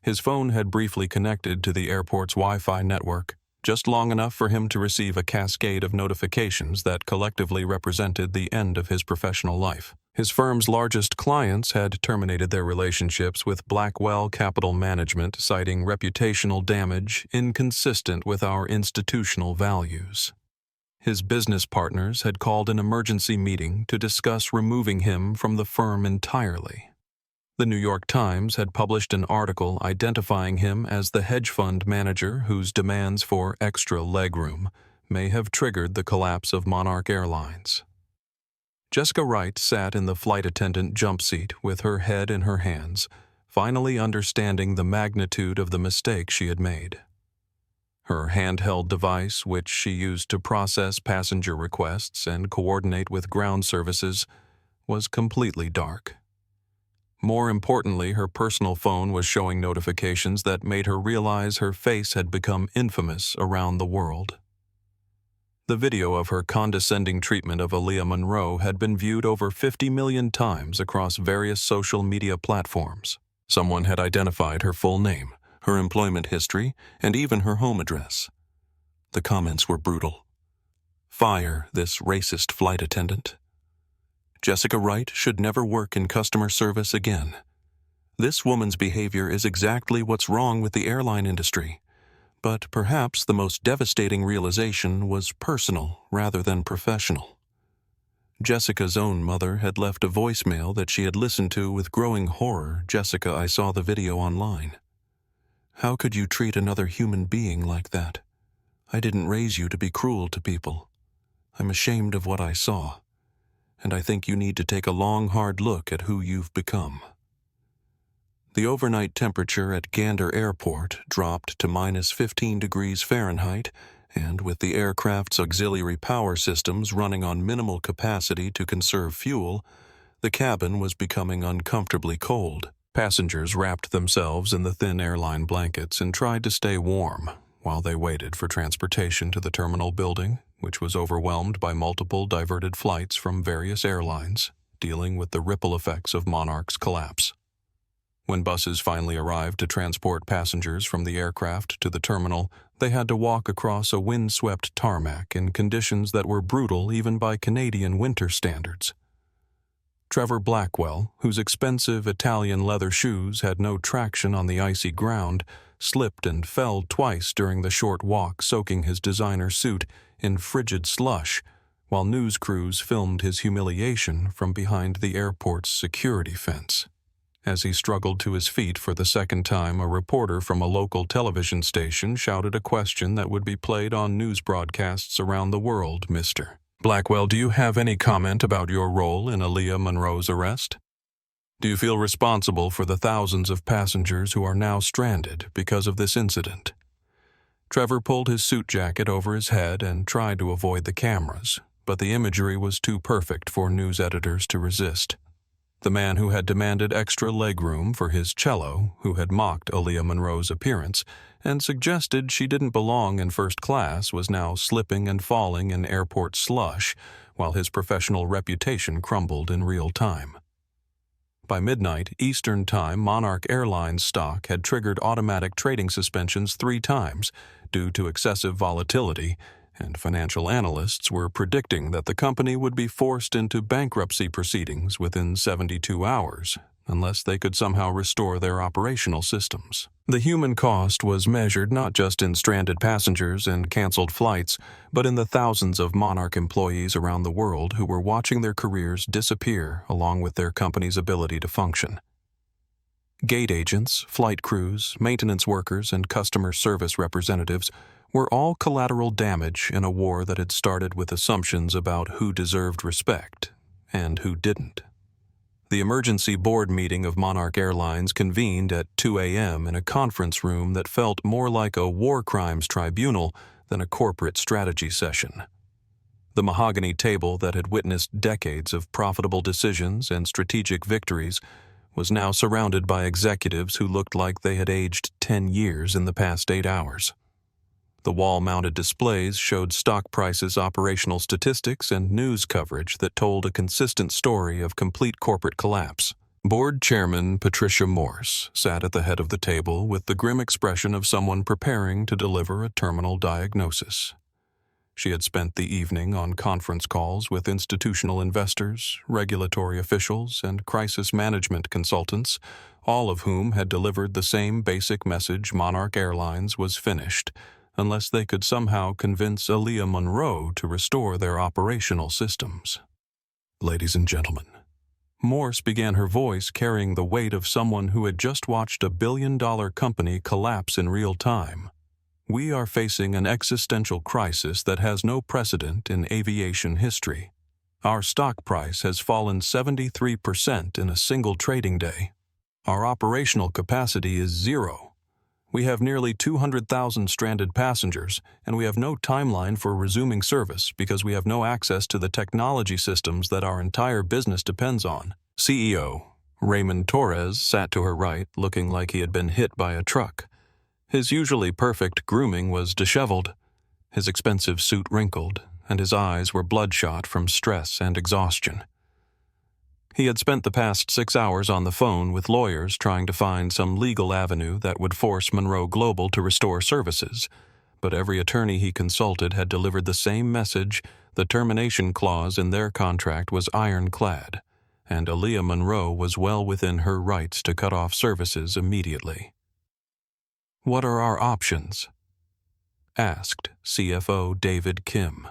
His phone had briefly connected to the airport's Wi-Fi network, just long enough for him to receive a cascade of notifications that collectively represented the end of his professional life. His firm's largest clients had terminated their relationships with Blackwell Capital Management, citing reputational damage inconsistent with our institutional values. His business partners had called an emergency meeting to discuss removing him from the firm entirely. The New York Times had published an article identifying him as the hedge fund manager whose demands for extra legroom may have triggered the collapse of Monarch Airlines. Jessica Wright sat in the flight attendant jump seat with her head in her hands, finally understanding the magnitude of the mistake she had made. Her handheld device, which she used to process passenger requests and coordinate with ground services, was completely dark. More importantly, her personal phone was showing notifications that made her realize her face had become infamous around the world. The video of her condescending treatment of Aaliyah Monroe had been viewed over 50 million times across various social media platforms. Someone had identified her full name, her employment history, and even her home address. The comments were brutal. "Fire this racist flight attendant. Jessica Wright should never work in customer service again. This woman's behavior is exactly what's wrong with the airline industry. But perhaps the most devastating realization was personal rather than professional." Jessica's own mother had left a voicemail that she had listened to with growing horror. "Jessica, I saw the video online. How could you treat another human being like that? I didn't raise you to be cruel to people. I'm ashamed of what I saw. And I think you need to take a long, hard look at who you've become." The overnight temperature at Gander Airport dropped to minus 15 degrees Fahrenheit, and with the aircraft's auxiliary power systems running on minimal capacity to conserve fuel, the cabin was becoming uncomfortably cold. Passengers wrapped themselves in the thin airline blankets and tried to stay warm while they waited for transportation to the terminal building, which was overwhelmed by multiple diverted flights from various airlines, dealing with the ripple effects of Monarch's collapse. When buses finally arrived to transport passengers from the aircraft to the terminal, they had to walk across a windswept tarmac in conditions that were brutal even by Canadian winter standards. Trevor Blackwell, whose expensive Italian leather shoes had no traction on the icy ground, slipped and fell twice during the short walk, soaking his designer suit in frigid slush, while news crews filmed his humiliation from behind the airport's security fence. As he struggled to his feet for the second time, a reporter from a local television station shouted a question that would be played on news broadcasts around the world. "Mr. Blackwell, do you have any comment about your role in Aaliyah Monroe's arrest? Do you feel responsible for the thousands of passengers who are now stranded because of this incident?" Trevor pulled his suit jacket over his head and tried to avoid the cameras, but the imagery was too perfect for news editors to resist. The man who had demanded extra legroom for his cello, who had mocked Aaliyah Monroe's appearance and suggested she didn't belong in first class, was now slipping and falling in airport slush while his professional reputation crumbled in real time. By midnight Eastern Time, Monarch Airlines stock had triggered automatic trading suspensions 3 times due to excessive volatility, and financial analysts were predicting that the company would be forced into bankruptcy proceedings within 72 hours unless they could somehow restore their operational systems. The human cost was measured not just in stranded passengers and canceled flights, but in the thousands of Monarch employees around the world who were watching their careers disappear along with their company's ability to function. Gate agents, flight crews, maintenance workers, and customer service representatives were all collateral damage in a war that had started with assumptions about who deserved respect and who didn't. The emergency board meeting of Monarch Airlines convened at 2 a.m. in a conference room that felt more like a war crimes tribunal than a corporate strategy session. The mahogany table that had witnessed decades of profitable decisions and strategic victories was now surrounded by executives who looked like they had aged 10 years in the past 8 hours. The wall-mounted displays showed stock prices, operational statistics, and news coverage that told a consistent story of complete corporate collapse. Board Chairman Patricia Morse sat at the head of the table with the grim expression of someone preparing to deliver a terminal diagnosis. She had spent the evening on conference calls with institutional investors, regulatory officials, and crisis management consultants, all of whom had delivered the same basic message: Monarch Airlines was finished, unless they could somehow convince Aaliyah Monroe to restore their operational systems. "Ladies and gentlemen," Morse began, her voice carrying the weight of someone who had just watched a billion-dollar company collapse in real time, "we are facing an existential crisis that has no precedent in aviation history. Our stock price has fallen 73% in a single trading day. Our operational capacity is 0. We have nearly 200,000 stranded passengers, and we have no timeline for resuming service because we have no access to the technology systems that our entire business depends on." CEO Raymond Torres sat to her right, looking like he had been hit by a truck. His usually perfect grooming was disheveled, his expensive suit wrinkled, and his eyes were bloodshot from stress and exhaustion. He had spent the past 6 hours on the phone with lawyers trying to find some legal avenue that would force Monroe Global to restore services, but every attorney he consulted had delivered the same message: the termination clause in their contract was ironclad, and Aaliyah Monroe was well within her rights to cut off services immediately. "What are our options?" asked CFO David Kim,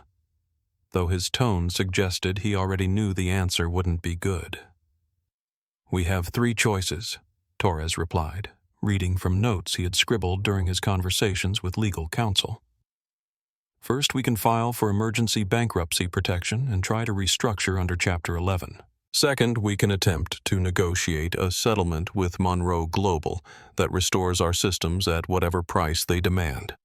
though his tone suggested he already knew the answer wouldn't be good. "We have 3 choices," Torres replied, reading from notes he had scribbled during his conversations with legal counsel. "First, we can file for emergency bankruptcy protection and try to restructure under Chapter 11. Second, we can attempt to negotiate a settlement with Monroe Global that restores our systems at whatever price they demand.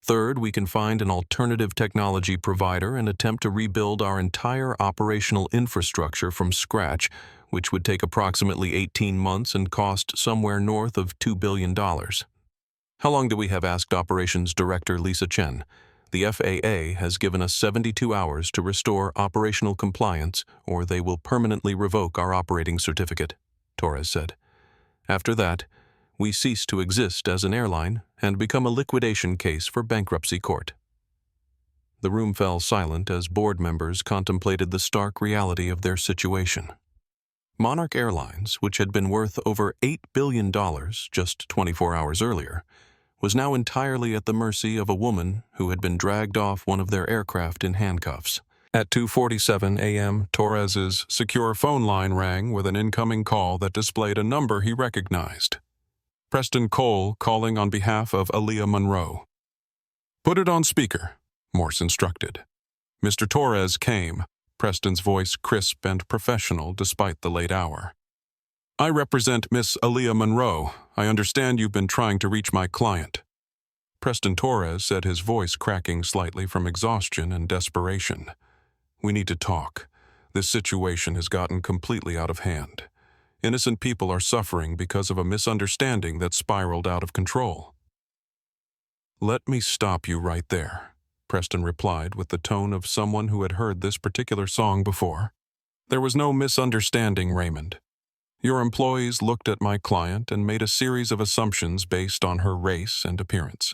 Third, we can find an alternative technology provider and attempt to rebuild our entire operational infrastructure from scratch, which would take approximately 18 months and cost somewhere north of $2 billion. How long do we have?" asked Operations Director Lisa Chen. "The FAA has given us 72 hours to restore operational compliance, or they will permanently revoke our operating certificate," Torres said. "After that, we cease to exist as an airline and become a liquidation case for bankruptcy court." The room fell silent as board members contemplated the stark reality of their situation. Monarch Airlines, which had been worth over $8 billion just 24 hours earlier, was now entirely at the mercy of a woman who had been dragged off one of their aircraft in handcuffs. At 2:47 a.m., Torres's secure phone line rang with an incoming call that displayed a number he recognized. Preston Cole calling on behalf of Aaliyah Monroe. "Put it on speaker," Morse instructed. Mr. Torres came, Preston's voice crisp and professional despite the late hour. "I represent Miss Aaliyah Monroe. I understand you've been trying to reach my client." Preston Torres said, his voice cracking slightly from exhaustion and desperation. "We need to talk. This situation has gotten completely out of hand. Innocent people are suffering because of a misunderstanding that spiraled out of control." "Let me stop you right there," Preston replied with the tone of someone who had heard this particular song before. "There was no misunderstanding, Raymond. Your employees looked at my client and made a series of assumptions based on her race and appearance.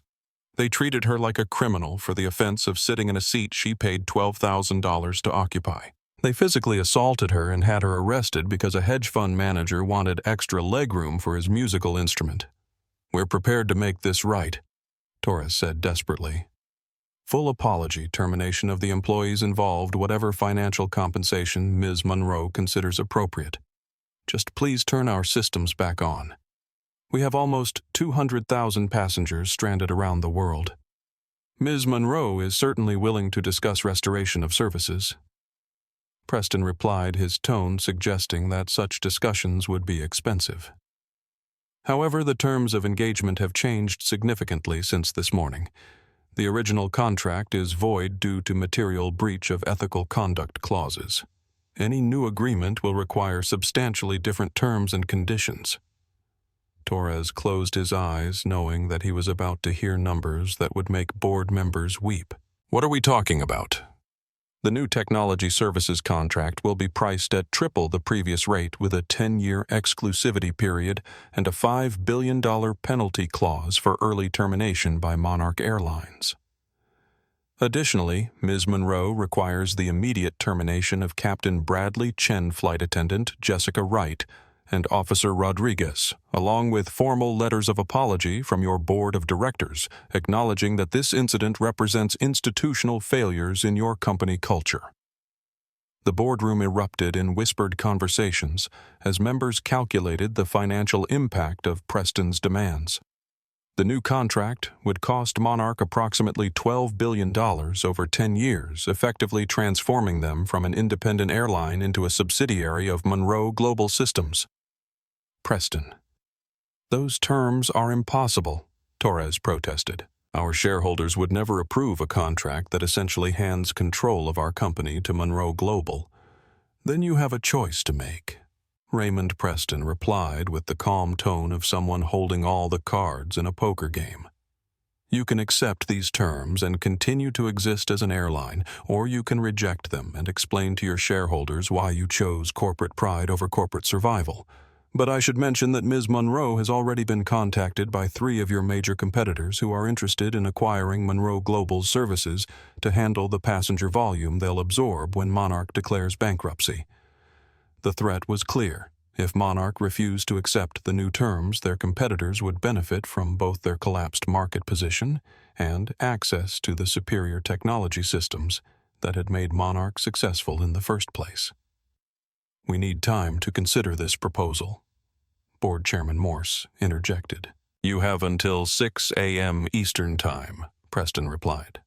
They treated her like a criminal for the offense of sitting in a seat she paid $12,000 to occupy. They physically assaulted her and had her arrested because a hedge fund manager wanted extra legroom for his musical instrument. We're prepared to make this right," Torres said desperately. "Full apology, termination of the employees involved, whatever financial compensation Ms. Monroe considers appropriate. Just please turn our systems back on. We have almost 200,000 passengers stranded around the world. Ms. Monroe is certainly willing to discuss restoration of services." Preston replied, his tone suggesting that such discussions would be expensive. However, the terms of engagement have changed significantly since this morning. The original contract is void due to material breach of ethical conduct clauses. Any new agreement will require substantially different terms and conditions. Torres closed his eyes, knowing that he was about to hear numbers that would make board members weep. "What are we talking about?" "The new technology services contract will be priced at triple the previous rate with a 10-year exclusivity period and a $5 billion penalty clause for early termination by Monarch Airlines. Additionally, Ms. Monroe requires the immediate termination of Captain Bradley Chen flight attendant Jessica Wright and Officer Rodriguez, along with formal letters of apology from your board of directors, acknowledging that this incident represents institutional failures in your company culture." The boardroom erupted in whispered conversations as members calculated the financial impact of Preston's demands. The new contract would cost Monarch approximately $12 billion over 10 years, effectively transforming them from an independent airline into a subsidiary of Monroe Global Systems. "Preston, those terms are impossible," Torres protested. "Our shareholders would never approve a contract that essentially hands control of our company to Monroe Global." "Then you have a choice to make," Raymond Preston replied with the calm tone of someone holding all the cards in a poker game. "You can accept these terms and continue to exist as an airline, or you can reject them and explain to your shareholders why you chose corporate pride over corporate survival. But I should mention that Ms. Monroe has already been contacted by 3 of your major competitors who are interested in acquiring Monroe Global's services to handle the passenger volume they'll absorb when Monarch declares bankruptcy. The threat was clear. If Monarch refused to accept the new terms, their competitors would benefit from both their collapsed market position and access to the superior technology systems that had made Monarch successful in the first place. We need time to consider this proposal," Board Chairman Morse interjected. "You have until 6 a.m. Eastern Time," Preston replied.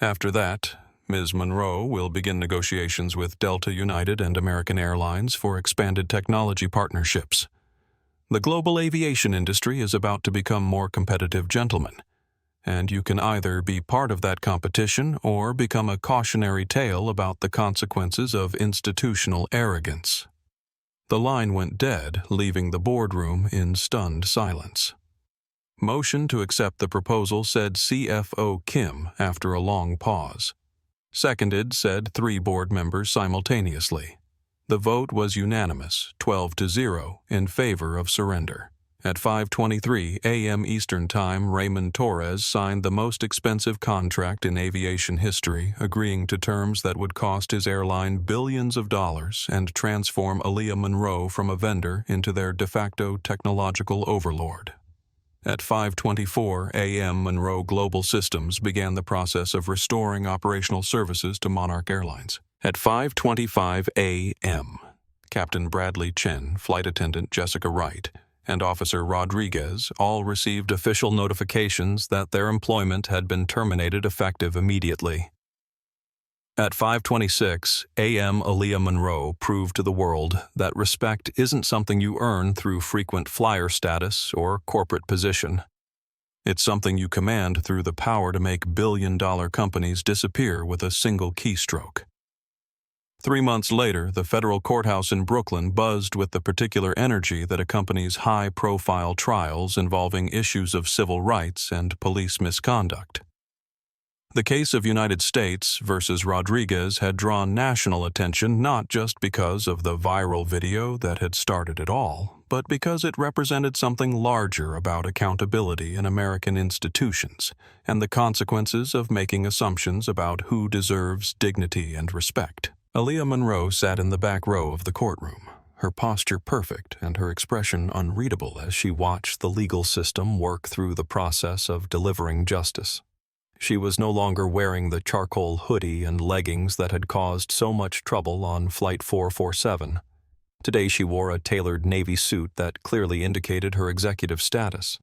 "After that, Ms. Monroe will begin negotiations with Delta United and American Airlines for expanded technology partnerships. The global aviation industry is about to become more competitive, gentlemen, and you can either be part of that competition or become a cautionary tale about the consequences of institutional arrogance." The line went dead, leaving the boardroom in stunned silence. "Motion to accept the proposal," said CFO Kim after a long pause. "Seconded," said 3 board members simultaneously. The vote was unanimous, 12-0, in favor of surrender. At 5:23 a.m. Eastern Time, Raymond Torres signed the most expensive contract in aviation history, agreeing to terms that would cost his airline billions of dollars and transform Aaliyah Monroe from a vendor into their de facto technological overlord. At 5:24 a.m., Monroe Global Systems began the process of restoring operational services to Monarch Airlines. At 5:25 a.m., Captain Bradley Chen, Flight Attendant Jessica Wright, and Officer Rodriguez all received official notifications that their employment had been terminated effective immediately. At 5:26 a.m., Aaliyah Monroe proved to the world that respect isn't something you earn through frequent flyer status or corporate position. It's something you command through the power to make billion-dollar companies disappear with a single keystroke. 3 months later, the federal courthouse in Brooklyn buzzed with the particular energy that accompanies high-profile trials involving issues of civil rights and police misconduct. The case of United States versus Rodriguez had drawn national attention not just because of the viral video that had started it all, but because it represented something larger about accountability in American institutions and the consequences of making assumptions about who deserves dignity and respect. Aaliyah Monroe sat in the back row of the courtroom, her posture perfect and her expression unreadable as she watched the legal system work through the process of delivering justice. She was no longer wearing the charcoal hoodie and leggings that had caused so much trouble on Flight 447. Today she wore a tailored navy suit that clearly indicated her executive status.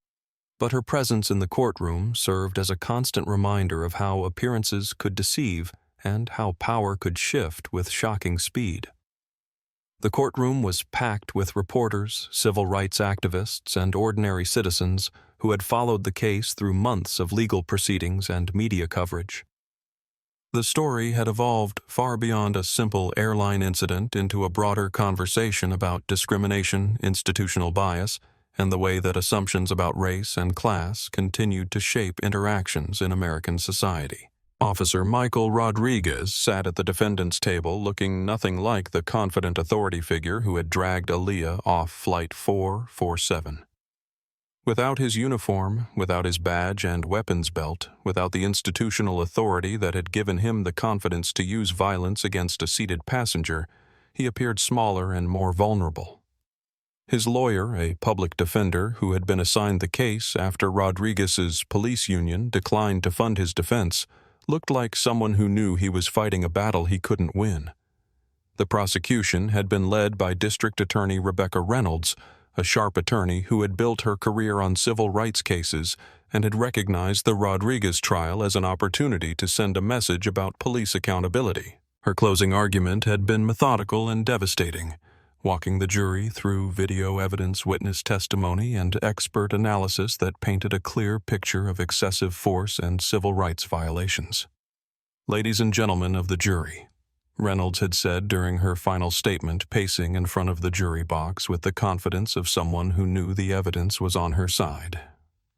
But her presence in the courtroom served as a constant reminder of how appearances could deceive and how power could shift with shocking speed. The courtroom was packed with reporters, civil rights activists, and ordinary citizens who had followed the case through months of legal proceedings and media coverage. The story had evolved far beyond a simple airline incident into a broader conversation about discrimination, institutional bias, and the way that assumptions about race and class continued to shape interactions in American society. Officer Michael Rodriguez sat at the defendant's table looking nothing like the confident authority figure who had dragged Aaliyah off Flight 447. Without his uniform, without his badge and weapons belt, without the institutional authority that had given him the confidence to use violence against a seated passenger, he appeared smaller and more vulnerable. His lawyer, a public defender who had been assigned the case after Rodriguez's police union declined to fund his defense, looked like someone who knew he was fighting a battle he couldn't win. The prosecution had been led by District Attorney Rebecca Reynolds, a sharp attorney who had built her career on civil rights cases and had recognized the Rodriguez trial as an opportunity to send a message about police accountability. Her closing argument had been methodical and devastating, walking the jury through video evidence, witness testimony, and expert analysis that painted a clear picture of excessive force and civil rights violations. "Ladies and gentlemen of the jury," Reynolds had said during her final statement, pacing in front of the jury box with the confidence of someone who knew the evidence was on her side.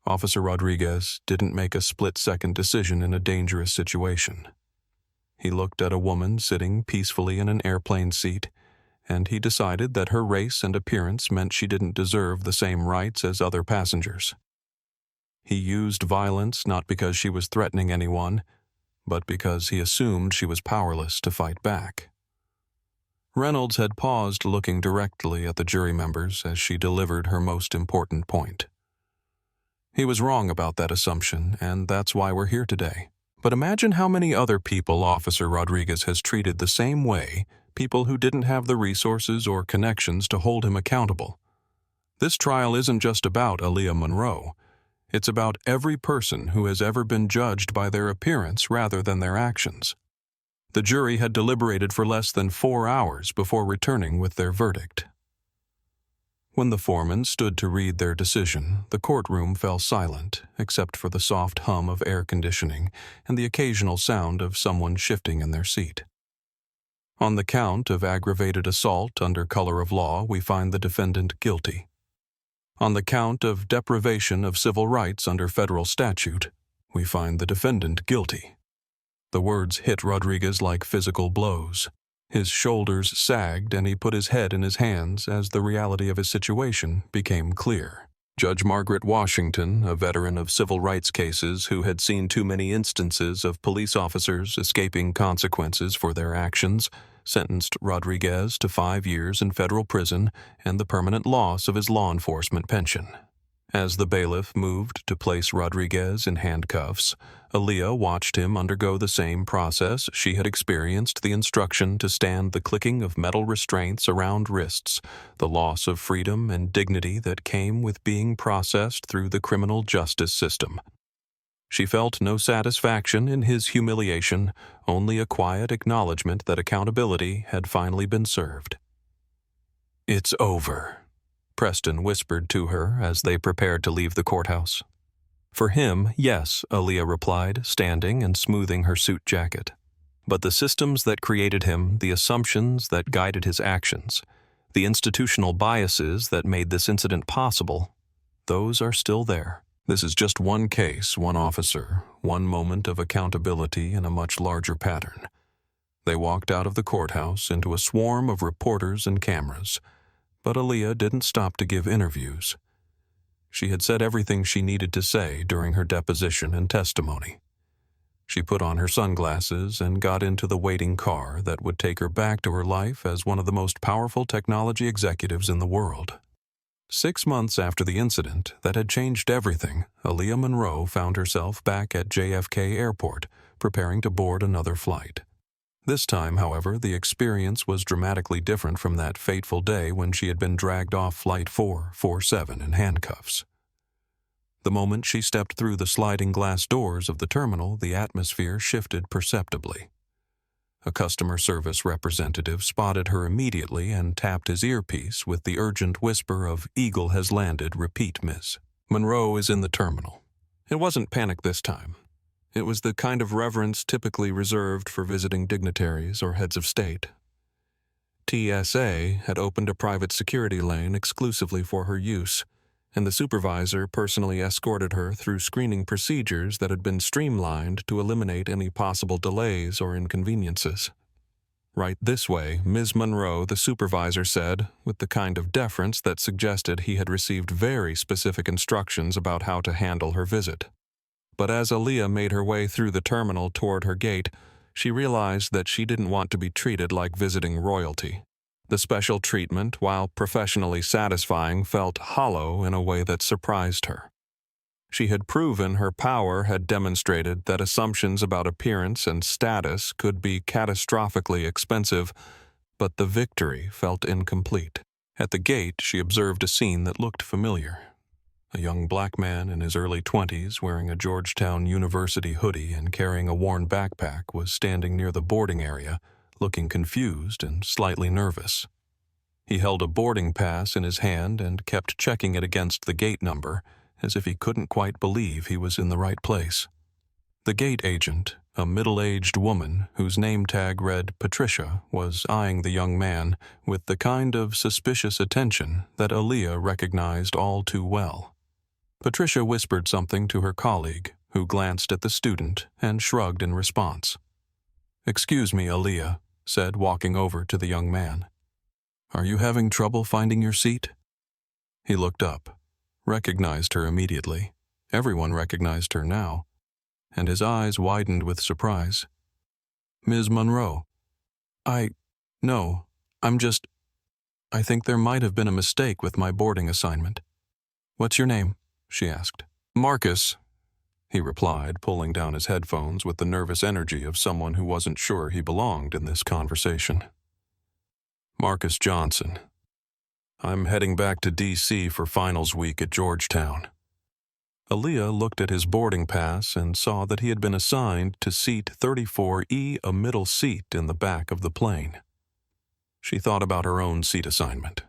Officer Rodriguez didn't make a split-second decision in a dangerous situation. He looked at a woman sitting peacefully in an airplane seat, and he decided that her race and appearance meant she didn't deserve the same rights as other passengers. He used violence not because she was threatening anyone, but because he assumed she was powerless to fight back. Reynolds had paused looking directly at the jury members as she delivered her most important point. He was wrong about that assumption, and that's why we're here today. But imagine how many other people Officer Rodriguez has treated the same way, people who didn't have the resources or connections to hold him accountable. This trial isn't just about Aaliyah Monroe. It's about every person who has ever been judged by their appearance rather than their actions. The jury had deliberated for less than 4 hours before returning with their verdict. When the foreman stood to read their decision, the courtroom fell silent, except for the soft hum of air conditioning and the occasional sound of someone shifting in their seat. On the count of aggravated assault under color of law, we find the defendant guilty. On the count of deprivation of civil rights under federal statute, we find the defendant guilty. The words hit Rodriguez like physical blows. His shoulders sagged and he put his head in his hands as the reality of his situation became clear. Judge Margaret Washington, a veteran of civil rights cases who had seen too many instances of police officers escaping consequences for their actions, sentenced Rodriguez to 5 years in federal prison and the permanent loss of his law enforcement pension. As the bailiff moved to place Rodriguez in handcuffs, Aaliyah watched him undergo the same process she had experienced, the instruction to stand the clicking of metal restraints around wrists, the loss of freedom and dignity that came with being processed through the criminal justice system. She felt no satisfaction in his humiliation, only a quiet acknowledgement that accountability had finally been served. "It's over," Preston whispered to her as they prepared to leave the courthouse. "For him, yes," Aaliyah replied, standing and smoothing her suit jacket. "But the systems that created him, the assumptions that guided his actions, the institutional biases that made this incident possible, those are still there. This is just one case, one officer, one moment of accountability in a much larger pattern." They walked out of the courthouse into a swarm of reporters and cameras. But Aaliyah didn't stop to give interviews. She had said everything she needed to say during her deposition and testimony. She put on her sunglasses and got into the waiting car that would take her back to her life as one of the most powerful technology executives in the world. 6 months after the incident that had changed everything, Aaliyah Monroe found herself back at JFK Airport, preparing to board another flight. This time, however, the experience was dramatically different from that fateful day when she had been dragged off Flight 447 in handcuffs. The moment she stepped through the sliding glass doors of the terminal, the atmosphere shifted perceptibly. A customer service representative spotted her immediately and tapped his earpiece with the urgent whisper of, "Eagle has landed, repeat, Miss. Monroe is in the terminal." It wasn't panic this time. It was the kind of reverence typically reserved for visiting dignitaries or heads of state. TSA had opened a private security lane exclusively for her use, and the supervisor personally escorted her through screening procedures that had been streamlined to eliminate any possible delays or inconveniences. "Right this way, Ms. Monroe," the supervisor said, with the kind of deference that suggested he had received very specific instructions about how to handle her visit. But as Aaliyah made her way through the terminal toward her gate, she realized that she didn't want to be treated like visiting royalty. The special treatment, while professionally satisfying, felt hollow in a way that surprised her. She had proven her power had demonstrated that assumptions about appearance and status could be catastrophically expensive, but the victory felt incomplete. At the gate, she observed a scene that looked familiar. A young black man in his early 20s, wearing a Georgetown University hoodie and carrying a worn backpack, was standing near the boarding area, looking confused and slightly nervous. He held a boarding pass in his hand and kept checking it against the gate number, as if he couldn't quite believe he was in the right place. The gate agent, a middle-aged woman whose name tag read Patricia, was eyeing the young man with the kind of suspicious attention that Aaliyah recognized all too well. Patricia whispered something to her colleague, who glanced at the student and shrugged in response. "Excuse me, Aaliyah," said, walking over to the young man. "Are you having trouble finding your seat?" He looked up, recognized her immediately. Everyone recognized her now, and his eyes widened with surprise. "Ms. Monroe." No, I think there might have been a mistake with my boarding assignment." "What's your name?" she asked. "Marcus," he replied, pulling down his headphones with the nervous energy of someone who wasn't sure he belonged in this conversation. "Marcus Johnson. I'm heading back to D.C. for finals week at Georgetown." Aaliyah looked at his boarding pass and saw that he had been assigned to seat 34E, a middle seat in the back of the plane. She thought about her own seat assignment.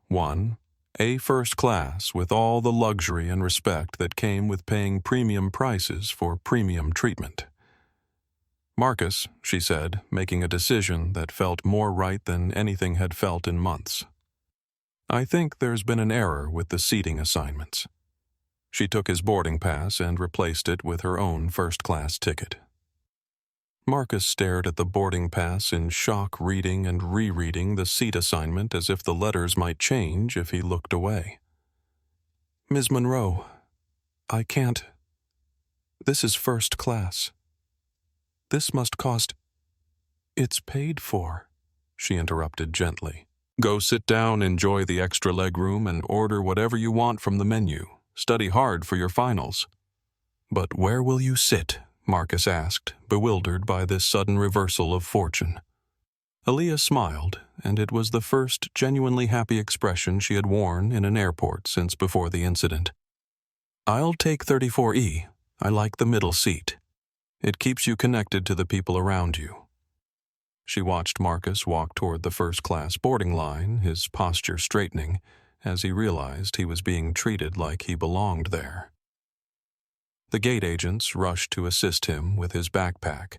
1. A first class with all the luxury and respect that came with paying premium prices for premium treatment. "Marcus," she said, making a decision that felt more right than anything had felt in months. "I think there's been an error with the seating assignments." She took his boarding pass and replaced it with her own first-class ticket. Marcus stared at the boarding pass in shock, reading and rereading the seat assignment as if the letters might change if he looked away. "Ms. Monroe, I can't. This is first class. This must cost—" "It's paid for," she interrupted gently. "Go sit down, enjoy the extra legroom, and order whatever you want from the menu," Study hard for your finals." "But where will you sit?" Marcus asked, bewildered by this sudden reversal of fortune. Aaliyah smiled, and it was the first genuinely happy expression she had worn in an airport since before the incident. "I'll take 34E. I like the middle seat. It keeps you connected to the people around you." She watched Marcus walk toward the first-class boarding line, his posture straightening, as he realized he was being treated like he belonged there. The gate agents rushed to assist him with his backpack,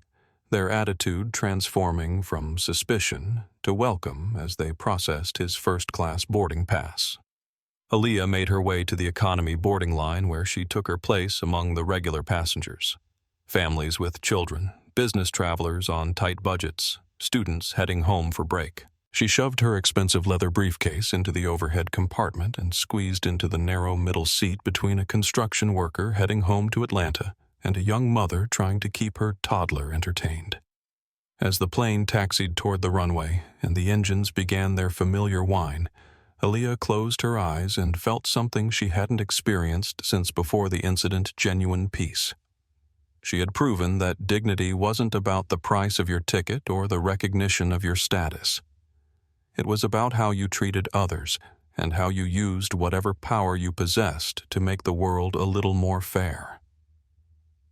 their attitude transforming from suspicion to welcome as they processed his first-class boarding pass. Aaliyah made her way to the economy boarding line where she took her place among the regular passengers. Families with children, business travelers on tight budgets, students heading home for break. She shoved her expensive leather briefcase into the overhead compartment and squeezed into the narrow middle seat between a construction worker heading home to Atlanta and a young mother trying to keep her toddler entertained. As the plane taxied toward the runway and the engines began their familiar whine, Aaliyah closed her eyes and felt something she hadn't experienced since before the incident: genuine peace. She had proven that dignity wasn't about the price of your ticket or the recognition of your status. It was about how you treated others and how you used whatever power you possessed to make the world a little more fair.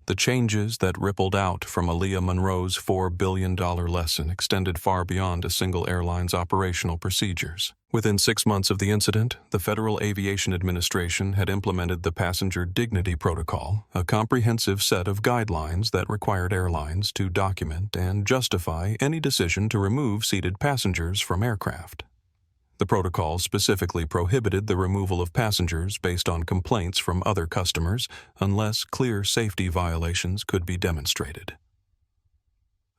The changes that rippled out from Aaliyah Monroe's $4 billion lesson extended far beyond a single airline's operational procedures. Within 6 months of the incident, the Federal Aviation Administration had implemented the Passenger Dignity Protocol, a comprehensive set of guidelines that required airlines to document and justify any decision to remove seated passengers from aircraft. The protocol specifically prohibited the removal of passengers based on complaints from other customers unless clear safety violations could be demonstrated.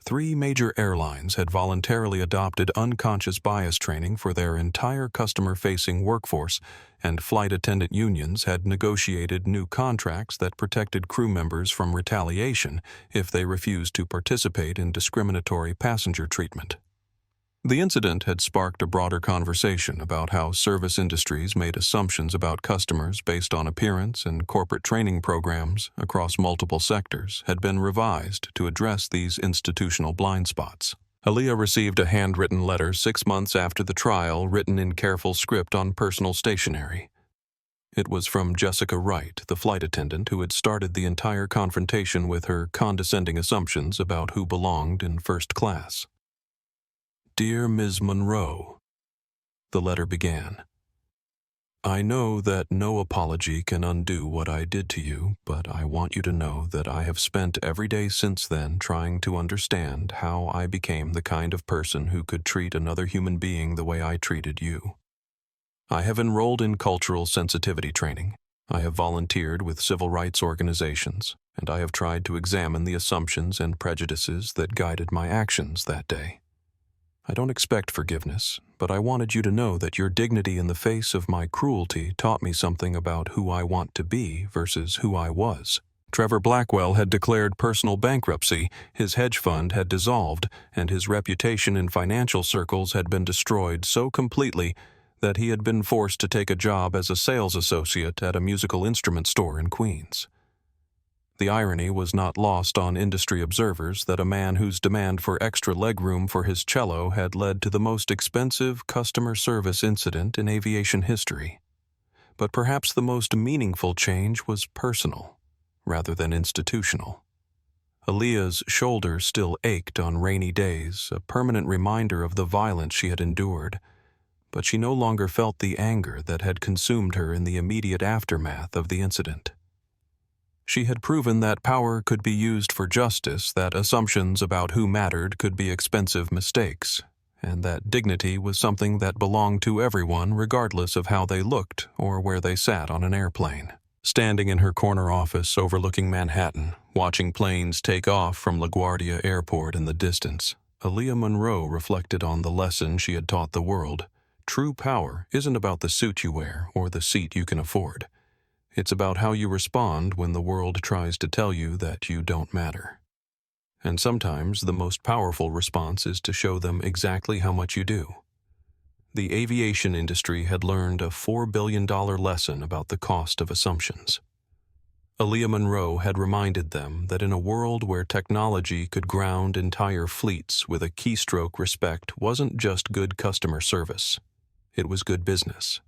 3 major airlines had voluntarily adopted unconscious bias training for their entire customer-facing workforce, and flight attendant unions had negotiated new contracts that protected crew members from retaliation if they refused to participate in discriminatory passenger treatment. The incident had sparked a broader conversation about how service industries made assumptions about customers based on appearance, and corporate training programs across multiple sectors had been revised to address these institutional blind spots. Aaliyah received a handwritten letter 6 months after the trial, written in careful script on personal stationery. It was from Jessica Wright, the flight attendant who had started the entire confrontation with her condescending assumptions about who belonged in first class. "Dear Ms. Monroe," the letter began, "I know that no apology can undo what I did to you, but I want you to know that I have spent every day since then trying to understand how I became the kind of person who could treat another human being the way I treated you. I have enrolled in cultural sensitivity training. I have volunteered with civil rights organizations, and I have tried to examine the assumptions and prejudices that guided my actions that day. I don't expect forgiveness, but I wanted you to know that your dignity in the face of my cruelty taught me something about who I want to be versus who I was." Trevor Blackwell had declared personal bankruptcy, his hedge fund had dissolved, and his reputation in financial circles had been destroyed so completely that he had been forced to take a job as a sales associate at a musical instrument store in Queens. The irony was not lost on industry observers that a man whose demand for extra legroom for his cello had led to the most expensive customer service incident in aviation history. But perhaps the most meaningful change was personal, rather than institutional. Aaliyah's shoulder still ached on rainy days, a permanent reminder of the violence she had endured, but she no longer felt the anger that had consumed her in the immediate aftermath of the incident. She had proven that power could be used for justice, that assumptions about who mattered could be expensive mistakes, and that dignity was something that belonged to everyone regardless of how they looked or where they sat on an airplane. Standing in her corner office overlooking Manhattan, watching planes take off from LaGuardia Airport in the distance, Aaliyah Monroe reflected on the lesson she had taught the world. True power isn't about the suit you wear or the seat you can afford. It's about how you respond when the world tries to tell you that you don't matter. And sometimes the most powerful response is to show them exactly how much you do. the aviation industry had learned a $4 billion lesson about the cost of assumptions. Aaliyah Monroe had reminded them that in a world where technology could ground entire fleets with a keystroke, respect wasn't just good customer service. It was good business.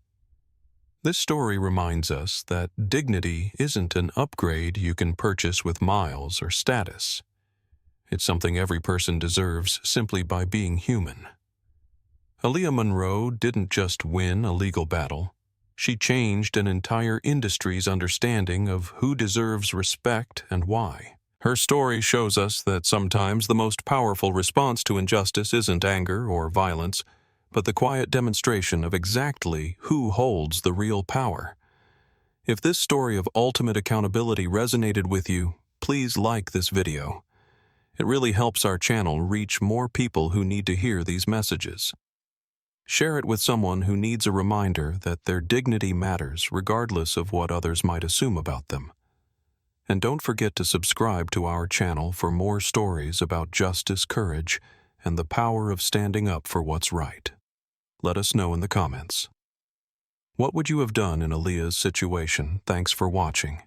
This story reminds us that dignity isn't an upgrade you can purchase with miles or status. It's something every person deserves simply by being human. Aaliyah Monroe didn't just win a legal battle. She changed an entire industry's understanding of who deserves respect and why. Her story shows us that sometimes the most powerful response to injustice isn't anger or violence, but the quiet demonstration of exactly who holds the real power. If this story of ultimate accountability resonated with you, please like this video. It really helps our channel reach more people who need to hear these messages. Share it with someone who needs a reminder that their dignity matters regardless of what others might assume about them. And don't forget to subscribe to our channel for more stories about justice, courage, and the power of standing up for what's right. Let us know in the comments. What would you have done in Aaliyah's situation? Thanks for watching.